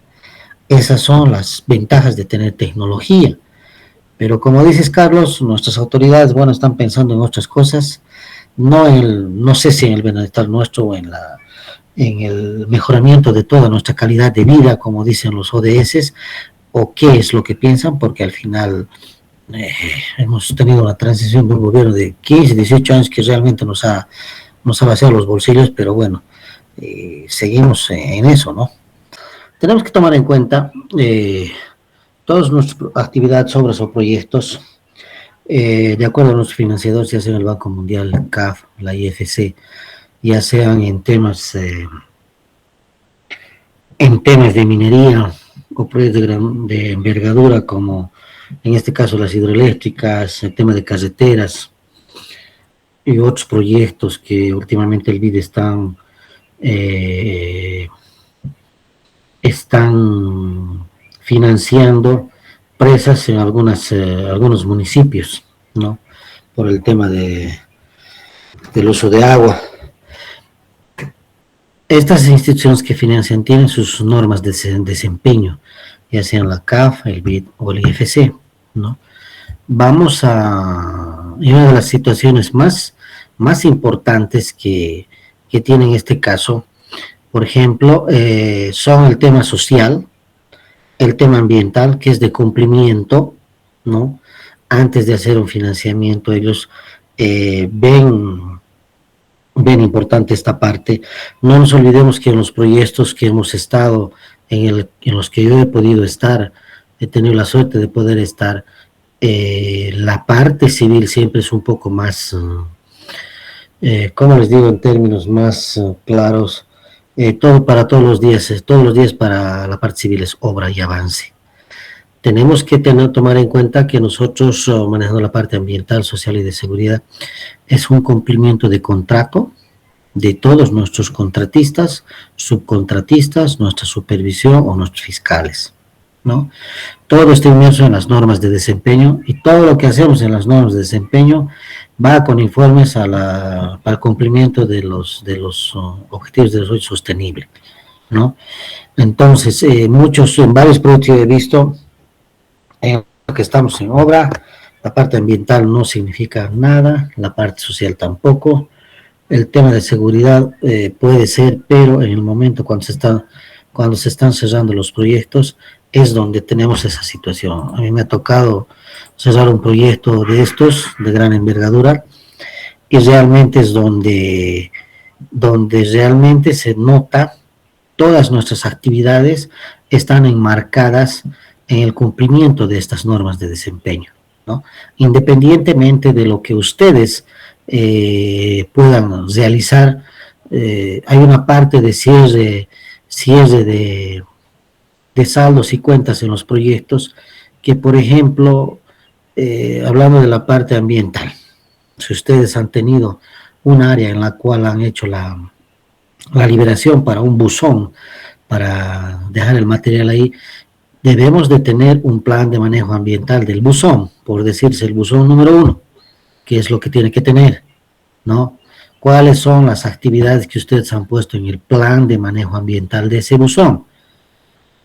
Esas son las ventajas de tener tecnología. Pero como dices, Carlos, nuestras autoridades, bueno, están pensando en otras cosas, no sé si en el bienestar nuestro o en el mejoramiento de toda nuestra calidad de vida, como dicen los ODS, o qué es lo que piensan, porque al final hemos tenido una transición de un gobierno de 15, 18 años que realmente nos ha vaciado los bolsillos, pero bueno, seguimos en eso, ¿no? Tenemos que tomar en cuenta todas nuestras actividades, obras o proyectos, de acuerdo a los financiadores, ya sea el Banco Mundial, el CAF, la IFC, ya sean en temas de minería o proyectos de envergadura, como en este caso las hidroeléctricas, el tema de carreteras y otros proyectos que últimamente el BID están financiando presas en algunos municipios, ¿no? Por el tema del uso de agua. Estas instituciones que financian tienen sus normas de desempeño, ya sean la CAF, el BID o el IFC, ¿no? Y una de las situaciones más importantes que tiene en este caso, por ejemplo, son el tema social, el tema ambiental, que es de cumplimiento, ¿no? Antes de hacer un financiamiento, ellos ven importante esta parte. No nos olvidemos que en los proyectos que hemos estado, en los que yo he podido estar, he tenido la suerte de poder estar, la parte civil siempre es un poco más, ¿cómo les digo en términos más claros? Todo para todos los días para la parte civil es obra y avance. Tenemos que tomar en cuenta que nosotros, manejando la parte ambiental, social y de seguridad, es un cumplimiento de contrato de todos nuestros contratistas, subcontratistas, nuestra supervisión o nuestros fiscales, ¿no? Todo está inmerso en las normas de desempeño y todo lo que hacemos en las normas de desempeño va con informes para el cumplimiento de los objetivos de desarrollo sostenible, ¿no? Entonces, en varios proyectos he visto que estamos en obra, la parte ambiental no significa nada, la parte social tampoco, el tema de seguridad puede ser, pero en el momento cuando se están cerrando los proyectos es donde tenemos esa situación. A mí me ha tocado cerrar un proyecto de estos, de gran envergadura, y realmente es donde realmente se nota todas nuestras actividades están enmarcadas en el cumplimiento de estas normas de desempeño, ¿no? Independientemente de lo que ustedes puedan realizar, hay una parte de cierre de saldos y cuentas en los proyectos que, por ejemplo, hablando de la parte ambiental, si ustedes han tenido un área en la cual han hecho la liberación para un buzón, para dejar el material ahí, debemos de tener un plan de manejo ambiental del buzón, por decirse el buzón número 1, que es lo que tiene que tener, ¿no? ¿Cuáles son las actividades que ustedes han puesto en el plan de manejo ambiental de ese buzón?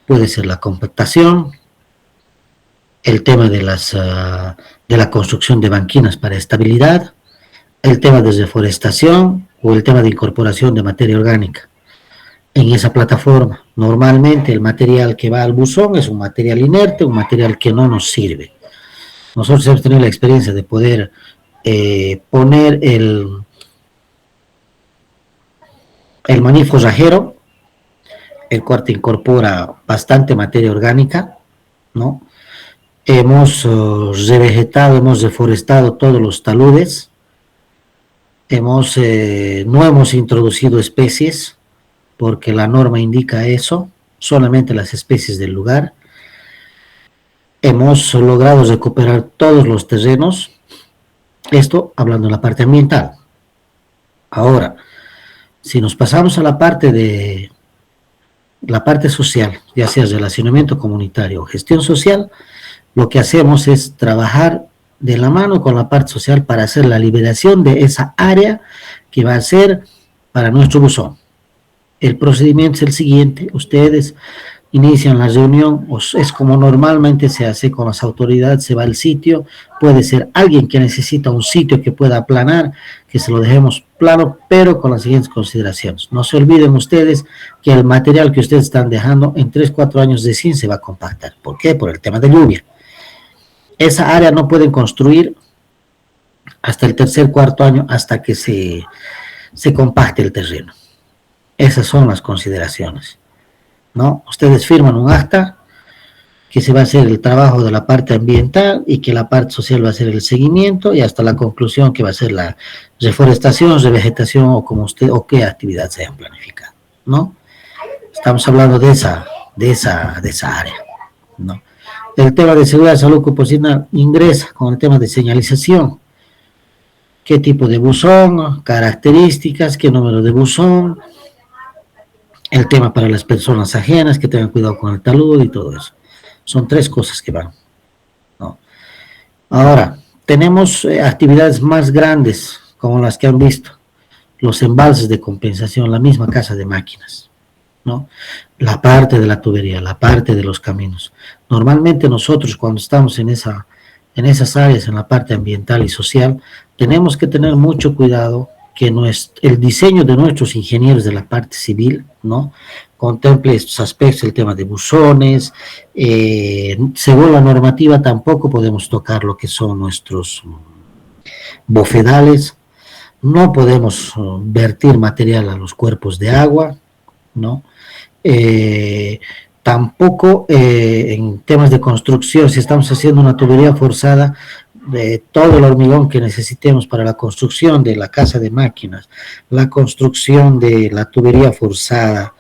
Puede ser la compactación, el tema de la construcción de banquinas para estabilidad, el tema de reforestación o el tema de incorporación de materia orgánica en esa plataforma. Normalmente el material que va al buzón es un material inerte, un material que no nos sirve. Nosotros hemos tenido la experiencia de poder poner el maní forrajero, el cual te incorpora bastante materia orgánica, ¿no? Hemos revegetado, hemos reforestado todos los taludes, no hemos introducido especies, porque la norma indica eso, solamente las especies del lugar. hemos logrado recuperar todos los terrenos, esto hablando de la parte ambiental. Ahora, si nos pasamos a la parte social, ya sea relacionamiento comunitario o gestión social, lo que hacemos es trabajar de la mano con la parte social para hacer la liberación de esa área que va a ser para nuestro buzón. El procedimiento es el siguiente: ustedes inician la reunión, es como normalmente se hace con las autoridades, se va al sitio, puede ser alguien que necesita un sitio que pueda aplanar, que se lo dejemos plano, pero con las siguientes consideraciones. No se olviden ustedes que el material que ustedes están dejando en 3-4 años recién se va a compactar. ¿Por qué? Por el tema de lluvia. Esa área no pueden construir hasta el 3-4 año, hasta que se compacte el terreno. Esas son las consideraciones, ¿no? Ustedes firman un acta que se va a hacer el trabajo de la parte ambiental y que la parte social va a hacer el seguimiento y hasta la conclusión que va a ser la reforestación, revegetación o como usted o qué actividad se hayan planificado, ¿no? Estamos hablando de esa área, ¿no? El tema de seguridad, salud ocupacional ingresa con el tema de señalización. ¿Qué tipo de buzón? Características, qué número de buzón. El tema para las personas ajenas, que tengan cuidado con el talud y todo eso. Son 3 cosas que van, ¿no? Ahora, tenemos actividades más grandes, como las que han visto. Los embalses de compensación, la misma casa de máquinas, ¿no? La parte de la tubería, la parte de los caminos. Normalmente nosotros cuando estamos en esas áreas, en la parte ambiental y social, tenemos que tener mucho cuidado que el diseño de nuestros ingenieros de la parte civil, ¿no?, contemple estos aspectos, el tema de buzones. Según la normativa tampoco podemos tocar lo que son nuestros bofedales, no podemos vertir material a los cuerpos de agua, ¿no? Tampoco en temas de construcción, si estamos haciendo una tubería forzada, de todo el hormigón que necesitemos para la construcción de la casa de máquinas, la construcción de la tubería forzada,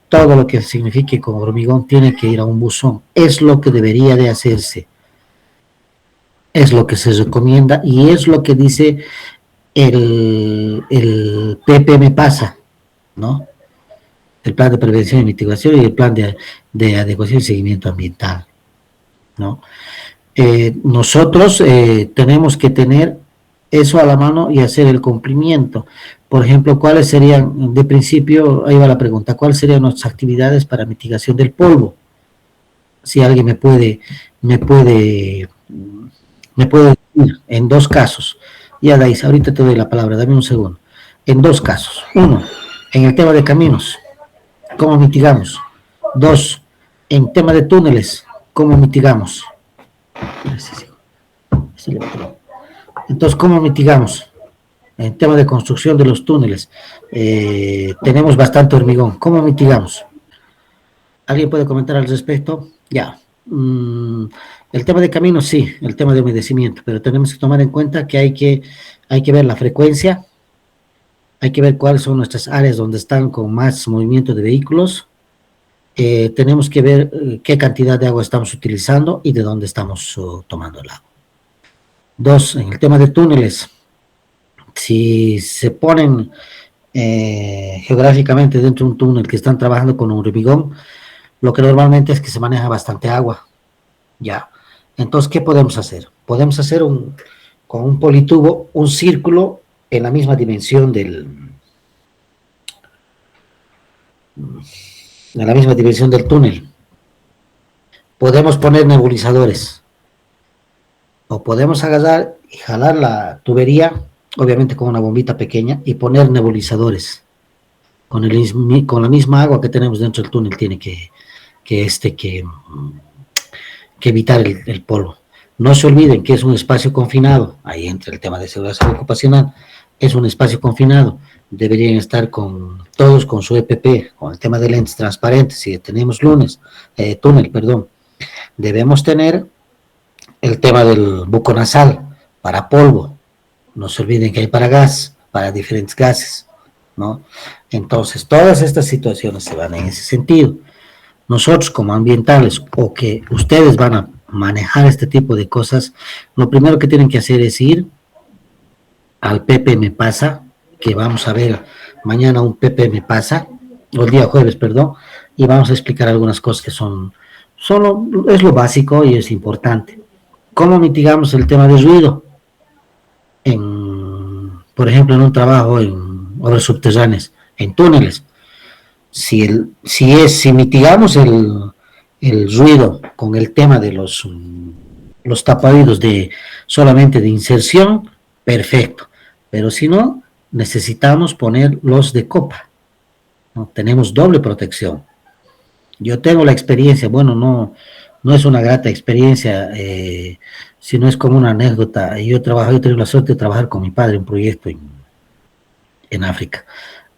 todo lo que signifique con hormigón tiene que ir a un buzón. Es lo que debería de hacerse, es lo que se recomienda y es lo que dice el PPM pasa, ¿no? El plan de prevención y mitigación y el plan de adecuación y seguimiento ambiental, ¿no? Nosotros tenemos que tener eso a la mano y hacer el cumplimiento. Por ejemplo, ¿cuáles serían, de principio, ahí va la pregunta, cuáles serían nuestras actividades para mitigación del polvo? Si alguien me puede decir en 2 casos. Ya, Daís, ahorita te doy la palabra, dame un segundo. En 2 casos. 1, en el tema de caminos, ¿cómo mitigamos? 2, en tema de túneles, ¿cómo mitigamos? Entonces, ¿cómo mitigamos? En tema de construcción de los túneles, tenemos bastante hormigón. ¿Cómo mitigamos? ¿Alguien puede comentar al respecto? Ya. El tema de caminos, sí, el tema de humedecimiento, pero tenemos que tomar en cuenta que hay que ver la frecuencia, hay que ver cuáles son nuestras áreas donde están con más movimiento de vehículos. Tenemos que ver qué cantidad de agua estamos utilizando y de dónde estamos tomando el agua. 2, en el tema de túneles, si se ponen geográficamente dentro de un túnel que están trabajando con hormigón, lo que normalmente es que se maneja bastante agua, ¿ya? Entonces, ¿qué podemos hacer? Podemos hacer con un politubo un círculo en la misma dimensión del túnel. Podemos poner nebulizadores o podemos agarrar y jalar la tubería, obviamente con una bombita pequeña, y poner nebulizadores con la misma agua que tenemos dentro del túnel. Tiene que evitar el polvo. No se olviden que es un espacio confinado, ahí entra el tema de seguridad ocupacional, es un espacio confinado, deberían estar todos con su EPP, con el tema de lentes transparentes. Si tenemos túnel, debemos tener el tema del buco nasal para polvo. No se olviden que hay para gas, para diferentes gases, ¿no? Entonces, todas estas situaciones se van en ese sentido. Nosotros como ambientales, o que ustedes van a manejar este tipo de cosas, lo primero que tienen que hacer es ir al PPM Pasa, que vamos a ver mañana un PPM Pasa, o el día jueves, perdón, y vamos a explicar algunas cosas que es lo básico y es importante. ¿Cómo mitigamos el tema de ruido? Por ejemplo, en un trabajo en obras subterráneas, en túneles. Si mitigamos el ruido con el tema de los tapaoídos solamente de inserción, perfecto. Pero si no, necesitamos poner los de copa, ¿no? Tenemos doble protección. Yo tengo la experiencia, bueno, no es una grata experiencia, sino es como una anécdota. Yo he tenido la suerte de trabajar con mi padre en un proyecto en África.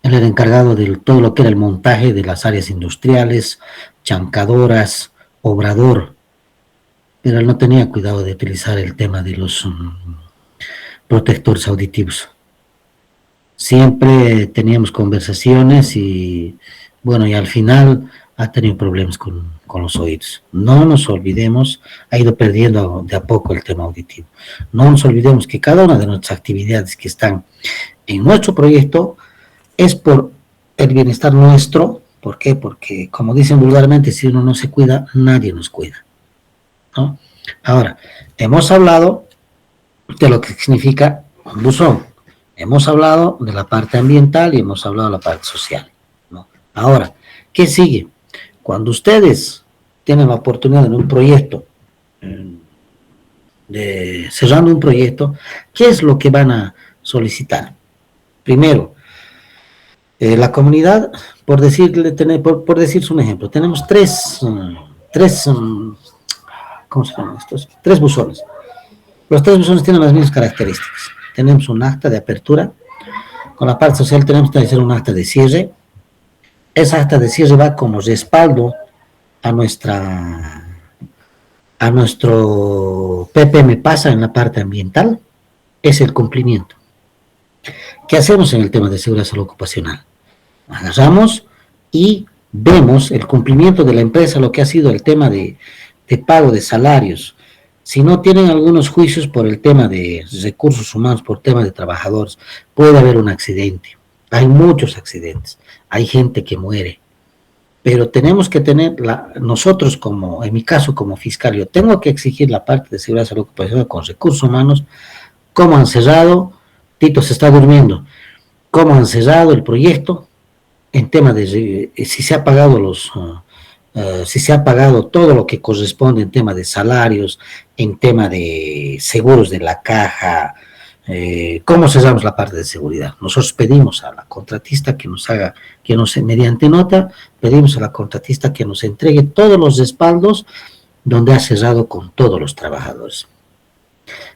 Él era encargado de todo lo que era el montaje de las áreas industriales, chancadoras, obrador, pero él no tenía cuidado de utilizar el tema de los protectores auditivos. Siempre teníamos conversaciones y, bueno, y al final ha tenido problemas con los oídos. No nos olvidemos, ha ido perdiendo de a poco el tema auditivo. No nos olvidemos que cada una de nuestras actividades que están en nuestro proyecto es por el bienestar nuestro. ¿Por qué? Porque, como dicen vulgarmente, si uno no se cuida, nadie nos cuida, ¿no? Ahora, hemos hablado de lo que significa un buzón, hemos hablado de la parte ambiental y hemos hablado de la parte social, ¿no? Ahora, ¿qué sigue? Cuando ustedes tienen la oportunidad en un proyecto, cerrando un proyecto, ¿qué es lo que van a solicitar? Primero, la comunidad, por decirse un ejemplo, tenemos ¿cómo se llaman estos? 3 buzones. Los 3 buzones tienen las mismas características. Tenemos un acta de apertura, con la parte social tenemos que hacer un acta de cierre. Esa acta de cierre va como respaldo a nuestro PPM Pasa en la parte ambiental, es el cumplimiento. ¿Qué hacemos en el tema de seguridad salud ocupacional? Agarramos y vemos el cumplimiento de la empresa, lo que ha sido el tema de pago de salarios. Si no tienen algunos juicios por el tema de recursos humanos, por tema de trabajadores, puede haber un accidente. Hay muchos accidentes, hay gente que muere, pero tenemos que tener, nosotros como, en mi caso como fiscal, yo tengo que exigir la parte de seguridad salud ocupacional con recursos humanos, cómo han cerrado, Tito se está durmiendo, cómo han cerrado el proyecto, en tema de si se ha pagado si se ha pagado todo lo que corresponde en tema de salarios, en tema de seguros de la caja, cómo cerramos la parte de seguridad. Nosotros pedimos a la contratista mediante nota, pedimos a la contratista que nos entregue todos los respaldos donde ha cerrado con todos los trabajadores.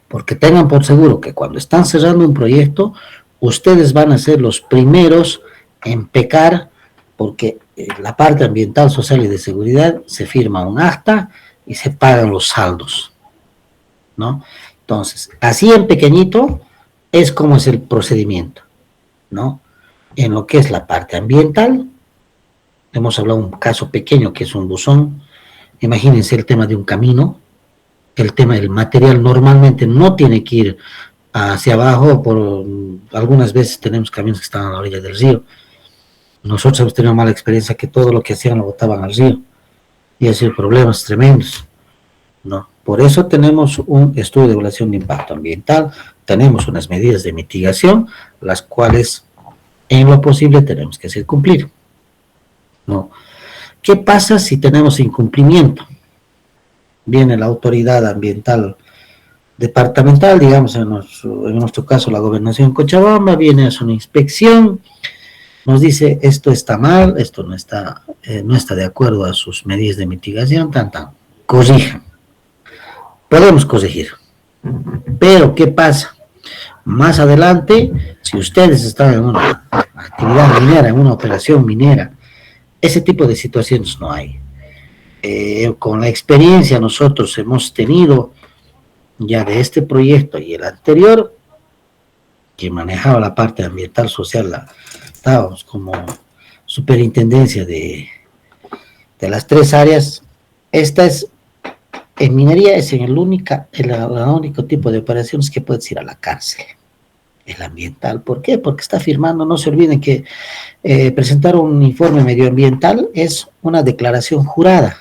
Porque tengan por seguro que cuando están cerrando un proyecto, ustedes van a ser los primeros en pecar, porque la parte ambiental, social y de seguridad se firma un acta y se pagan los saldos, ¿no? Entonces, así en pequeñito es como es el procedimiento, ¿no? En lo que es la parte ambiental, hemos hablado de un caso pequeño que es un buzón. Imagínense el tema de un camino, el tema del material normalmente no tiene que ir hacia abajo, algunas veces tenemos camiones que están a la orilla del río. Nosotros hemos tenido mala experiencia que todo lo que hacían lo botaban al río y ha sido problemas tremendos, ¿no? Por eso tenemos un estudio de evaluación de impacto ambiental, tenemos unas medidas de mitigación, las cuales en lo posible tenemos que hacer cumplir, ¿no? ¿Qué pasa si tenemos incumplimiento? Viene la autoridad ambiental departamental, digamos en nuestro caso la gobernación de Cochabamba, viene a hacer una inspección, nos dice esto está mal, esto no está de acuerdo a sus medidas de mitigación, corrijan. Podemos corregir. Pero ¿qué pasa? Más adelante, si ustedes están en una actividad minera, en una operación minera, ese tipo de situaciones no hay. Con la experiencia nosotros hemos tenido ya de este proyecto y el anterior, que manejaba la parte ambiental social, estábamos como superintendencia de las 3 áreas. Esta En minería es el único tipo de operaciones que puedes ir a la cárcel. El ambiental, ¿por qué? Porque está firmando, no se olviden que presentar un informe medioambiental es una declaración jurada.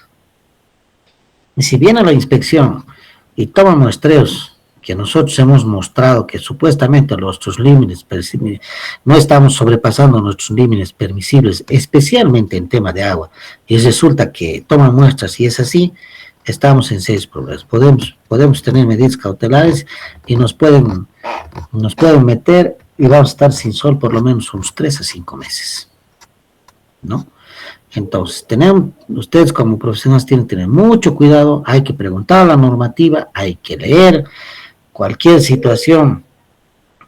Y si viene la inspección y toma muestreos que nosotros hemos mostrado que supuestamente nuestros límites no estamos sobrepasando nuestros límites permisibles, especialmente en tema de agua, y resulta que toman muestras y es así, estamos en 6 problemas. Podemos tener medidas cautelares y nos pueden meter y vamos a estar sin sol por lo menos unos 3 a 5 meses, ¿no? Entonces, ustedes como profesionales tienen que tener mucho cuidado, hay que preguntar la normativa, hay que leer cualquier situación.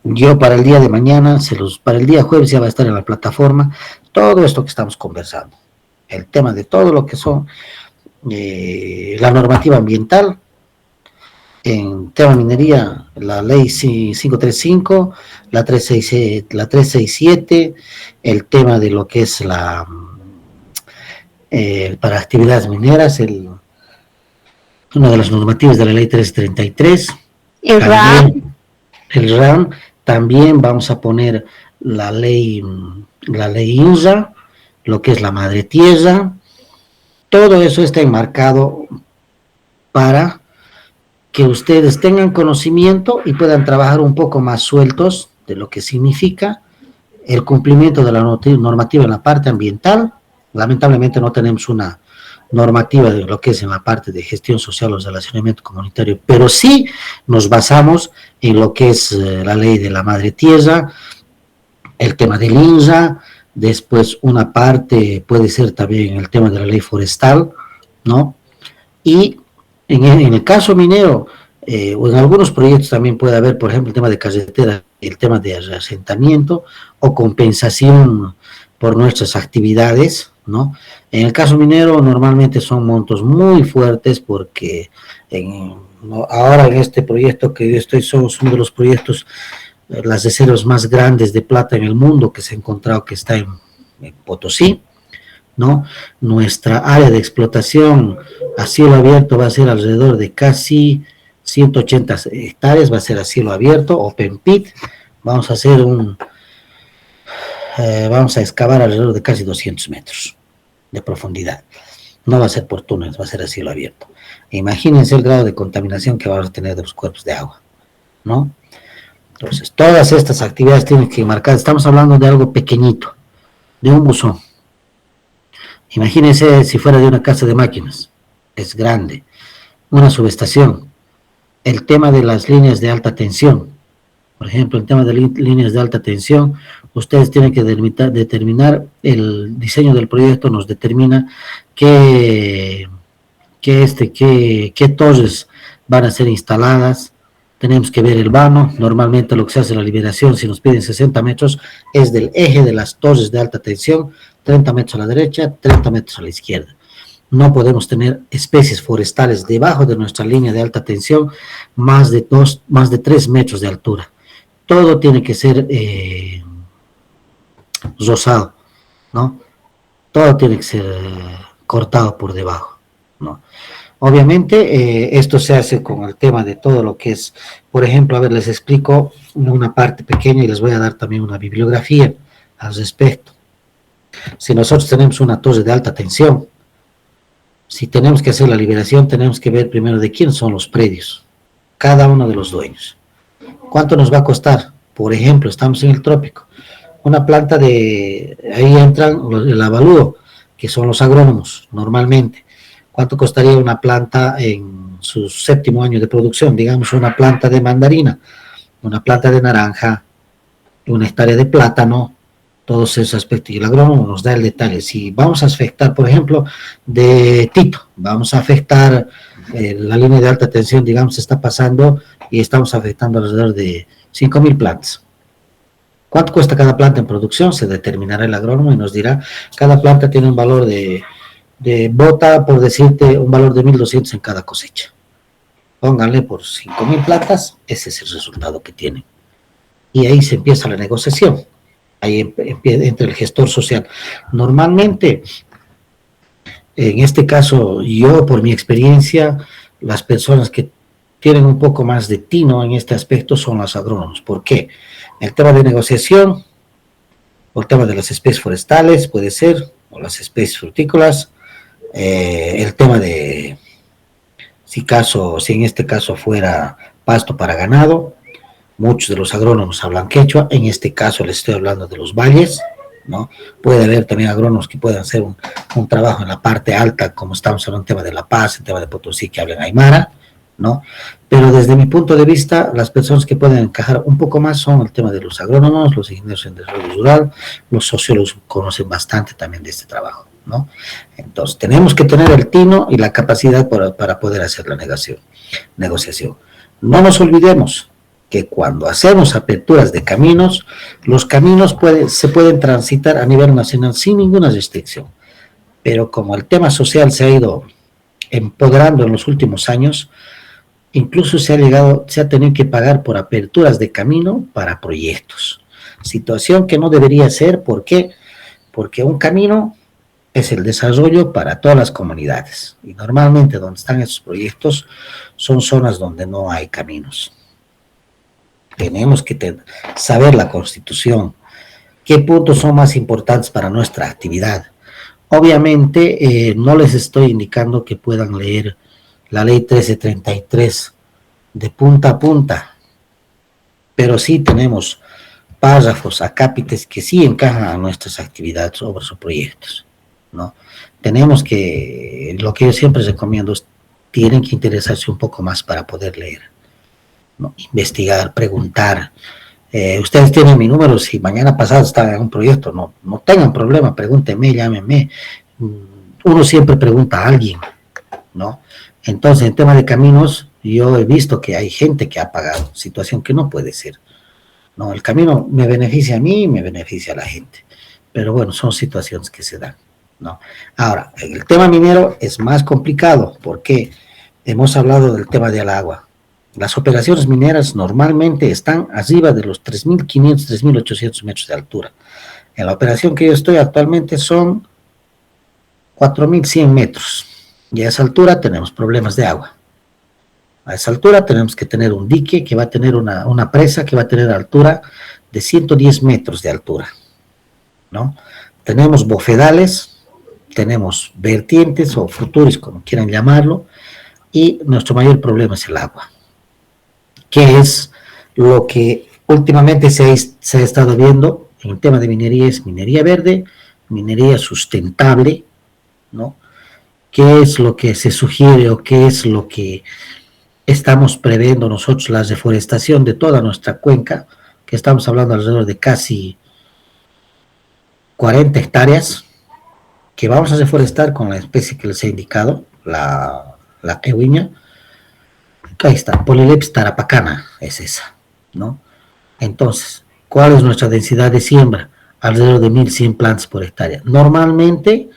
Yo para el día de mañana, para el día jueves ya va a estar en la plataforma todo esto que estamos conversando, el tema de todo lo que son la normativa ambiental, en tema minería, la ley 535, la 367, el tema de lo que es para actividades mineras, una de las normativas de la ley 333. El RAM. El RAM, también vamos a poner la ley INRA, lo que es la madre tierra. Todo eso está enmarcado para que ustedes tengan conocimiento y puedan trabajar un poco más sueltos de lo que significa el cumplimiento de la normativa en la parte ambiental. Lamentablemente no tenemos una normativa de lo que es en la parte de gestión social o relacionamiento comunitario, pero sí nos basamos en lo que es la ley de la madre tierra, el tema del INRA, después una parte puede ser también el tema de la ley forestal, ¿no? Y en el caso minero, o en algunos proyectos también puede haber, por ejemplo, el tema de carretera, el tema de asentamiento o compensación por nuestras actividades, ¿no? En el caso minero normalmente son montos muy fuertes porque ahora en este proyecto que yo estoy, somos uno de los proyectos, las reservas más grandes de plata en el mundo que se ha encontrado, que está en Potosí, ¿no? Nuestra área de explotación a cielo abierto va a ser alrededor de casi 180 hectáreas, va a ser a cielo abierto, open pit. Vamos a hacer vamos a excavar alrededor de casi 200 metros de profundidad. No va a ser por túneles, va a ser a cielo abierto. Imagínense el grado de contaminación que vamos a tener de los cuerpos de agua, ¿no? Entonces, todas estas actividades tienen que marcar, estamos hablando de algo pequeñito, de un buzón. Imagínense si fuera de una casa de máquinas, es grande, una subestación, el tema de las líneas de alta tensión, por ejemplo, el tema de líneas de alta tensión, ustedes tienen que determinar, el diseño del proyecto nos determina qué torres van a ser instaladas, tenemos que ver el vano, normalmente lo que se hace en la liberación, si nos piden 60 metros, es del eje de las torres de alta tensión, 30 metros a la derecha, 30 metros a la izquierda. No podemos tener especies forestales debajo de nuestra línea de alta tensión más de 3 metros de altura. Todo tiene que ser rosado, ¿no? Todo tiene que ser cortado por debajo, ¿no? Obviamente, esto se hace con el tema de todo lo que es, por ejemplo, a ver, les explico una parte pequeña y les voy a dar también una bibliografía al respecto. Si nosotros tenemos una torre de alta tensión, si tenemos que hacer la liberación, tenemos que ver primero de quién son los predios, cada uno de los dueños. ¿Cuánto nos va a costar? Por ejemplo, estamos en el trópico. Una planta ahí entran el avalúo, que son los agrónomos, normalmente. ¿Cuánto costaría una planta en su 7º año de producción? Digamos, una planta de mandarina, una planta de naranja, una hectárea de plátano, todos esos aspectos. Y el agrónomo nos da el detalle. Si vamos a afectar, por ejemplo, de Tito, vamos a afectar la línea de alta tensión, digamos, está pasando y estamos afectando alrededor de 5.000 plantas. ¿Cuánto cuesta cada planta en producción? Se determinará el agrónomo y nos dirá, cada planta tiene un valor de bota, por decirte, un valor de 1.200 en cada cosecha. Pónganle por 5.000 plantas, ese es el resultado que tienen. Y ahí se empieza la negociación. Ahí entra el gestor social. Normalmente, en este caso, yo por mi experiencia, las personas que tienen un poco más de tino en este aspecto son los agrónomos. ¿Por qué? El tema de negociación, o el tema de las especies forestales, puede ser, o las especies frutícolas, el tema de si en este caso fuera pasto para ganado. Muchos de los agrónomos hablan quechua, en este caso les estoy hablando de los valles, ¿no? Puede haber también agrónomos que puedan hacer un trabajo en la parte alta, como estamos hablando en el tema de La Paz, el tema de Potosí, que hablan aymara, ¿no? Pero desde mi punto de vista, las personas que pueden encajar un poco más son el tema de los agrónomos, los ingenieros en desarrollo rural, los sociólogos conocen bastante también de este trabajo, ¿no? Entonces, tenemos que tener el tino y la capacidad para poder hacer la negociación. No nos olvidemos que cuando hacemos aperturas de caminos, los caminos se pueden transitar a nivel nacional sin ninguna restricción. Pero como el tema social se ha ido empoderando en los últimos años, incluso se ha tenido que pagar por aperturas de camino para proyectos. Situación que no debería ser, ¿por qué? Porque un camino es el desarrollo para todas las comunidades. Y normalmente donde están esos proyectos son zonas donde no hay caminos. Tenemos que saber la Constitución, qué puntos son más importantes para nuestra actividad. Obviamente no les estoy indicando que puedan leer la ley 1333 de punta a punta, pero sí tenemos párrafos, acápites que sí encajan a nuestras actividades o proyectos, ¿no? Tenemos que, lo que yo siempre recomiendo es, tienen que interesarse un poco más para poder leer, ¿no? Investigar, preguntar. Ustedes tienen mi número, si mañana pasado están en un proyecto, no tengan problema, pregúntenme, llámenme. Uno siempre pregunta a alguien, ¿no? Entonces, en tema de caminos, yo he visto que hay gente que ha pagado, situación que no puede ser, ¿no? El camino me beneficia a mí y me beneficia a la gente, pero bueno, son situaciones que se dan, ¿no? Ahora, el tema minero es más complicado, porque hemos hablado del tema del agua. Las operaciones mineras normalmente están arriba de los 3.500, 3.800 metros de altura. En la operación que yo estoy actualmente son 4.100 metros. Y a esa altura tenemos problemas de agua. A esa altura tenemos que tener un dique que va a tener una presa que va a tener altura de 110 metros de altura, ¿no? Tenemos bofedales, tenemos vertientes o futuris, como quieran llamarlo, y nuestro mayor problema es el agua, que es lo que últimamente se ha estado viendo en el tema de minería, es minería verde, minería sustentable, ¿no? ¿Qué es lo que se sugiere o qué es lo que estamos previendo nosotros? La reforestación de toda nuestra cuenca, que estamos hablando alrededor de casi 40 hectáreas, que vamos a reforestar con la especie que les he indicado, la ehuiña. Ahí está, Polylepis tarapacana es esa, ¿no? Entonces, ¿cuál es nuestra densidad de siembra? Alrededor de 1.100 plantas por hectárea. Normalmente,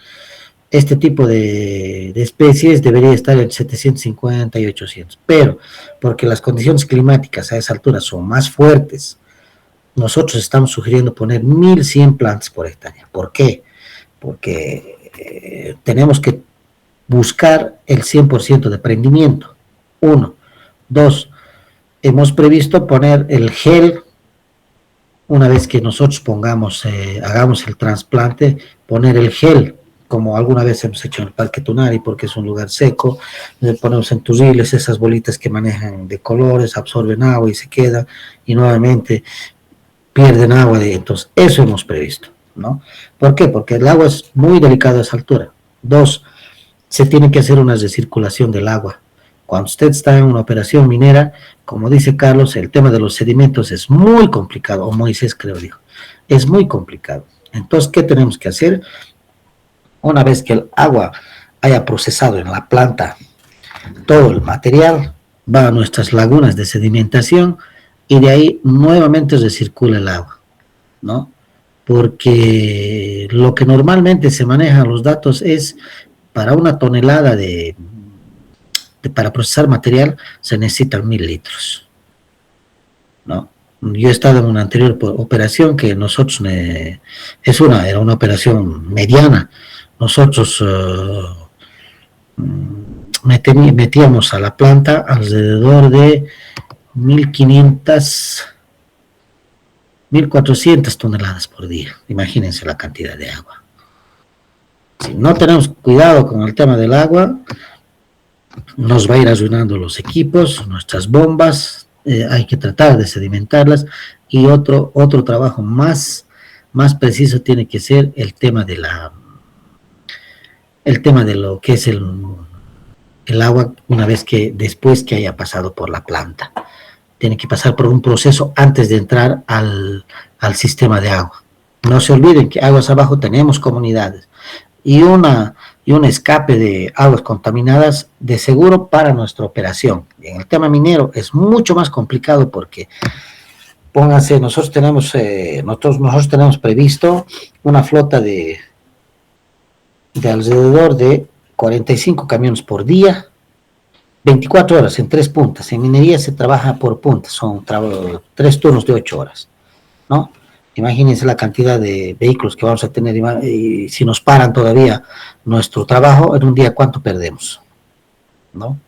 este tipo de especies debería estar en 750 y 800, pero porque las condiciones climáticas a esa altura son más fuertes, nosotros estamos sugiriendo poner 1.100 plantas por hectárea. ¿Por qué? Porque tenemos que buscar el 100% de prendimiento. 1. 2. Hemos previsto poner el gel, una vez que nosotros hagamos el trasplante, poner el gel, como alguna vez hemos hecho en el Parque Tunari, porque es un lugar seco, ponemos en turriles esas bolitas que manejan de colores, absorben agua y se quedan, y nuevamente pierden agua, entonces eso hemos previsto, ¿no? ¿Por qué? Porque el agua es muy delicado a esa altura. 2, se tiene que hacer una recirculación del agua. Cuando usted está en una operación minera, como dice Carlos, el tema de los sedimentos es muy complicado, o Moisés creo dijo, es muy complicado. Entonces, ¿qué tenemos que hacer? Una vez que el agua haya procesado en la planta todo el material, va a nuestras lagunas de sedimentación y de ahí nuevamente recircula el agua, ¿no? Porque lo que normalmente se manejan los datos es para una tonelada para procesar material se necesitan 1.000 litros, ¿no? Yo he estado en una anterior operación que nosotros, era una operación mediana, nosotros metíamos a la planta alrededor de 1.500, 1.400 toneladas por día. Imagínense la cantidad de agua. Si no tenemos cuidado con el tema del agua, nos va a ir arruinando los equipos, nuestras bombas, hay que tratar de sedimentarlas, y otro trabajo más preciso tiene que ser el tema de lo que es el agua después que haya pasado por la planta. Tiene que pasar por un proceso antes de entrar al sistema de agua. No se olviden que aguas abajo tenemos comunidades y un escape de aguas contaminadas de seguro para nuestra operación. En el tema minero es mucho más complicado porque, pónganse, nosotros tenemos previsto una flota de alrededor de 45 camiones por día, 24 horas en 3 puntas. En minería se trabaja por puntas, son 3 turnos de 8 horas, ¿no? Imagínense la cantidad de vehículos que vamos a tener, y si nos paran todavía nuestro trabajo, en un día, ¿cuánto perdemos? ¿No?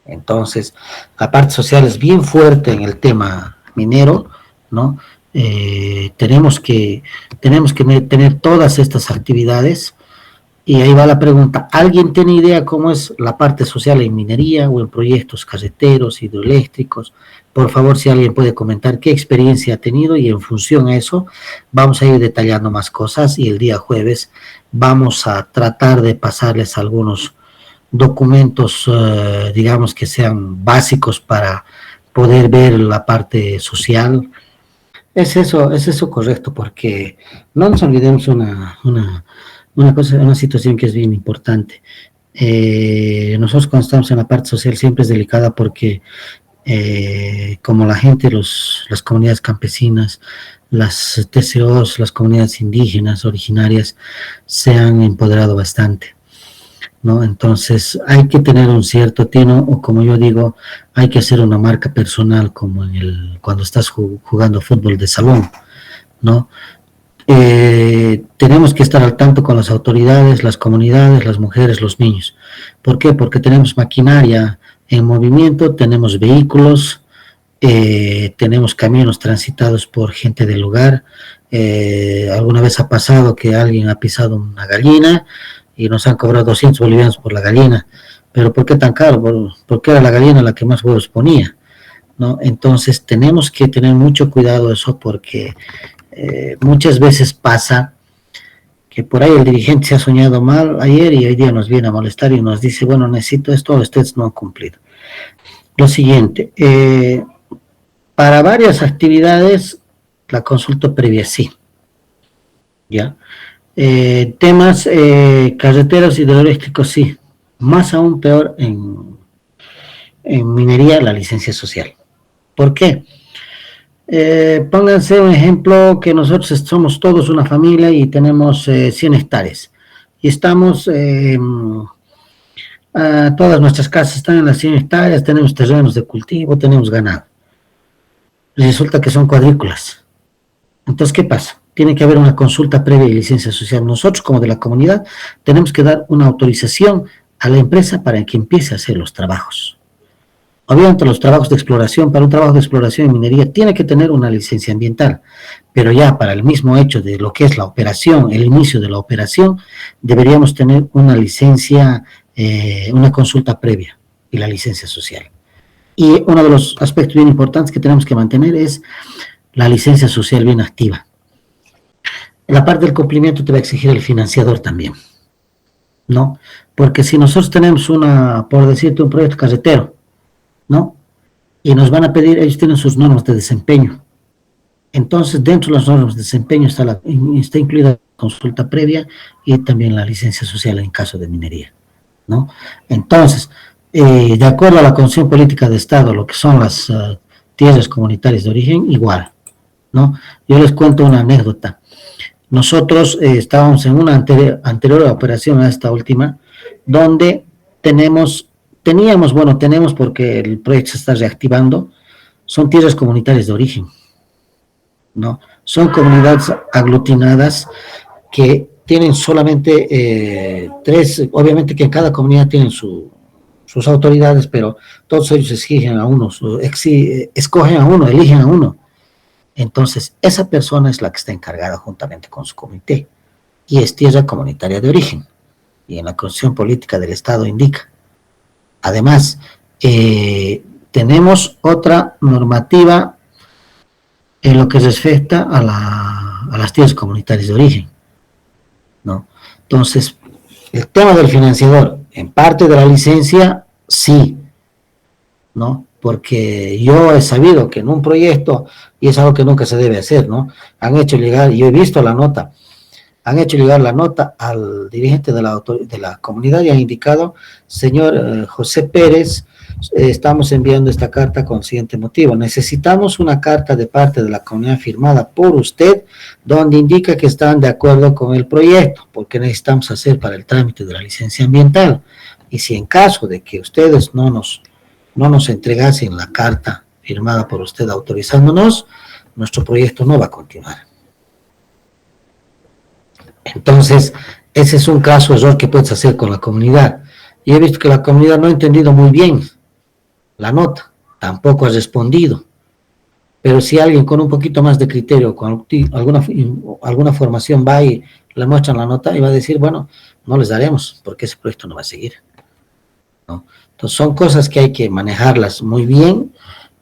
Entonces, la parte social es bien fuerte en el tema minero, ¿no? Tenemos que tener todas estas actividades, y ahí va la pregunta: ¿alguien tiene idea cómo es la parte social en minería o en proyectos carreteros, hidroeléctricos? Por favor, si alguien puede comentar qué experiencia ha tenido, y en función a eso vamos a ir detallando más cosas, y el día jueves vamos a tratar de pasarles algunos documentos, digamos, que sean básicos para poder ver la parte social. Es eso correcto, porque no nos olvidemos una situación que es bien importante. Nosotros cuando estamos en la parte social siempre es delicada porque como la gente, las comunidades campesinas, las TCOs, las comunidades indígenas originarias se han empoderado bastante, ¿no? Entonces hay que tener un cierto tino, o como yo digo, hay que hacer una marca personal, como cuando estás jugando fútbol de salón, ¿no? Tenemos que estar al tanto con las autoridades, las comunidades, las mujeres, los niños. ¿Por qué? Porque tenemos maquinaria en movimiento, tenemos vehículos, tenemos camiones transitados por gente del lugar. Alguna vez ha pasado que alguien ha pisado una gallina y nos han cobrado 200 bolivianos por la gallina. ¿Pero por qué tan caro? Porque era la gallina la que más huevos ponía, ¿no? Entonces tenemos que tener mucho cuidado de eso, porque muchas veces pasa que por ahí el dirigente se ha soñado mal ayer y hoy día nos viene a molestar y nos dice: bueno, necesito esto, ustedes no han cumplido. Lo siguiente, para varias actividades la consulta previa sí, ¿ya? Temas carreteros hidroeléctricos sí, más aún peor en minería, la licencia social. ¿Por qué? Pónganse un ejemplo que nosotros somos todos una familia y tenemos 100 hectáreas y estamos, todas nuestras casas están en las 100 hectáreas, tenemos terrenos de cultivo, tenemos ganado. Resulta que son cuadrículas. Entonces, ¿qué pasa? Tiene que haber una consulta previa y licencia social. Nosotros, como de la comunidad, tenemos que dar una autorización a la empresa para que empiece a hacer los trabajos. Obviamente los trabajos de exploración, para un trabajo de exploración en minería tiene que tener una licencia ambiental, pero ya para el mismo hecho de lo que es la operación, el inicio de la operación, deberíamos tener una licencia, una consulta previa y la licencia social. Y uno de los aspectos bien importantes que tenemos que mantener es la licencia social bien activa. La parte del cumplimiento te va a exigir el financiador también, ¿no? Porque si nosotros tenemos por decirte, un proyecto carretero, ¿no? Y nos van a pedir, ellos tienen sus normas de desempeño. Entonces, dentro de las normas de desempeño está incluida la consulta previa y también la licencia social en caso de minería, ¿no? Entonces, de acuerdo a la Constitución Política de Estado, lo que son las tierras comunitarias de origen, igual, ¿no? Yo les cuento una anécdota. Nosotros estábamos en una anterior operación a esta última, donde tenemos porque el proyecto se está reactivando, son tierras comunitarias de origen, ¿no? Son comunidades aglutinadas que tienen solamente 3, obviamente que en cada comunidad tienen su sus autoridades, pero todos ellos exigen a uno, escogen a uno, eligen a uno. Entonces, esa persona es la que está encargada juntamente con su comité, y es tierra comunitaria de origen, y en la Constitución Política del Estado indica. Además, tenemos otra normativa en lo que respecta a las tierras comunitarias de origen, ¿no? Entonces, el tema del financiador, en parte de la licencia, sí, ¿no? Porque yo he sabido que en un proyecto, y es algo que nunca se debe hacer, ¿no? Han hecho llegar, yo he visto la nota, han hecho llegar la nota al dirigente de la comunidad y han indicado, señor José Pérez, estamos enviando esta carta con el siguiente motivo. Necesitamos una carta de parte de la comunidad firmada por usted, donde indica que están de acuerdo con el proyecto, porque necesitamos hacer para el trámite de la licencia ambiental. Y si en caso de que ustedes no nos entregasen la carta firmada por usted autorizándonos, nuestro proyecto no va a continuar. Entonces, ese es un caso error que puedes hacer con la comunidad. Y he visto que la comunidad no ha entendido muy bien la nota, tampoco ha respondido. Pero si alguien con un poquito más de criterio, con alguna formación va y le muestran la nota y va a decir, bueno, no les daremos, porque ese proyecto no va a seguir, ¿no? Entonces son cosas que hay que manejarlas muy bien.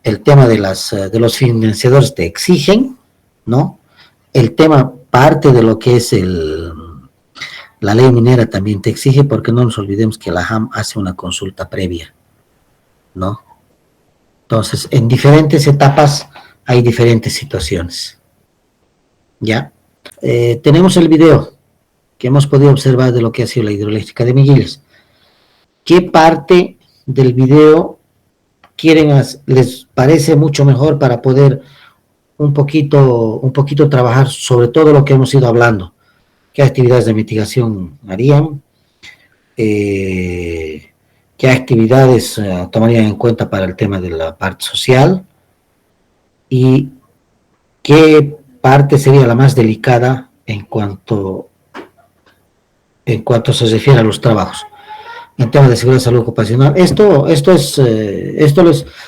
El tema de los financiadores te exigen, ¿no? El tema, parte de lo que es la ley minera también te exige, porque no nos olvidemos que la JAM hace una consulta previa, ¿no? Entonces, en diferentes etapas hay diferentes situaciones, ¿ya? Tenemos el video que hemos podido observar de lo que ha sido la hidroeléctrica de Miguiles. ¿Qué parte del video les parece mucho mejor para poder un poquito trabajar sobre todo lo que hemos ido hablando? ¿Qué actividades de mitigación harían? ¿Qué actividades tomarían en cuenta para el tema de la parte social? ¿Y qué parte sería la más delicada en cuanto se refiere a los trabajos? En tema de seguridad y salud ocupacional. Esto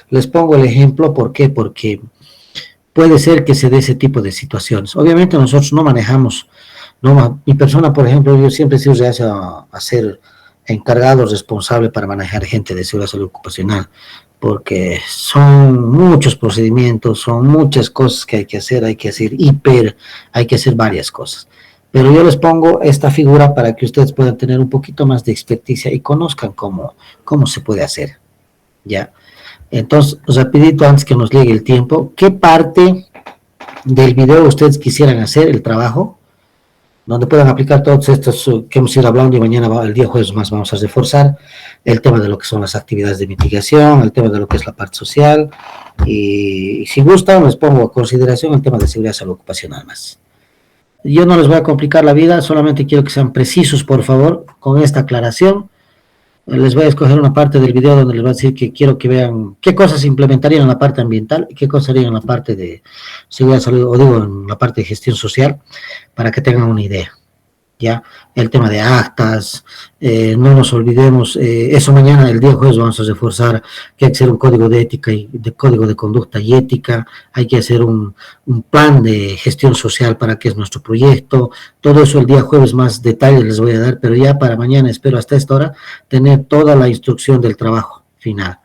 les pongo el ejemplo, ¿por qué? Porque puede ser que se dé ese tipo de situaciones. Obviamente nosotros no manejamos, mi persona, por ejemplo, yo siempre he sido a ser encargado, responsable para manejar gente de seguridad y salud ocupacional, porque son muchos procedimientos, son muchas cosas que hay que hacer hay que hacer varias cosas. Pero yo les pongo esta figura para que ustedes puedan tener un poquito más de experticia y conozcan cómo se puede hacer, ¿ya? Entonces, rapidito, antes que nos llegue el tiempo, ¿qué parte del video ustedes quisieran hacer el trabajo? Donde puedan aplicar todos estos que hemos ido hablando, y mañana, el día jueves más, vamos a reforzar el tema de lo que son las actividades de mitigación, el tema de lo que es la parte social, y si gustan, les pongo a consideración el tema de seguridad y salud ocupacional más. Yo no les voy a complicar la vida, solamente quiero que sean precisos, por favor, con esta aclaración. Les voy a escoger una parte del video donde les voy a decir que quiero que vean qué cosas se implementarían en la parte ambiental y qué cosas harían en la parte de seguridad, salud, o digo, en la parte de gestión social, para que tengan una idea, ¿ya? El tema de actas, no nos olvidemos, eso mañana, el día jueves, vamos a reforzar que hay que hacer un código de ética y de código de conducta y ética, hay que hacer un plan de gestión social para que es nuestro proyecto, todo eso el día jueves más detalles les voy a dar, pero ya para mañana espero hasta esta hora tener toda la instrucción del trabajo final.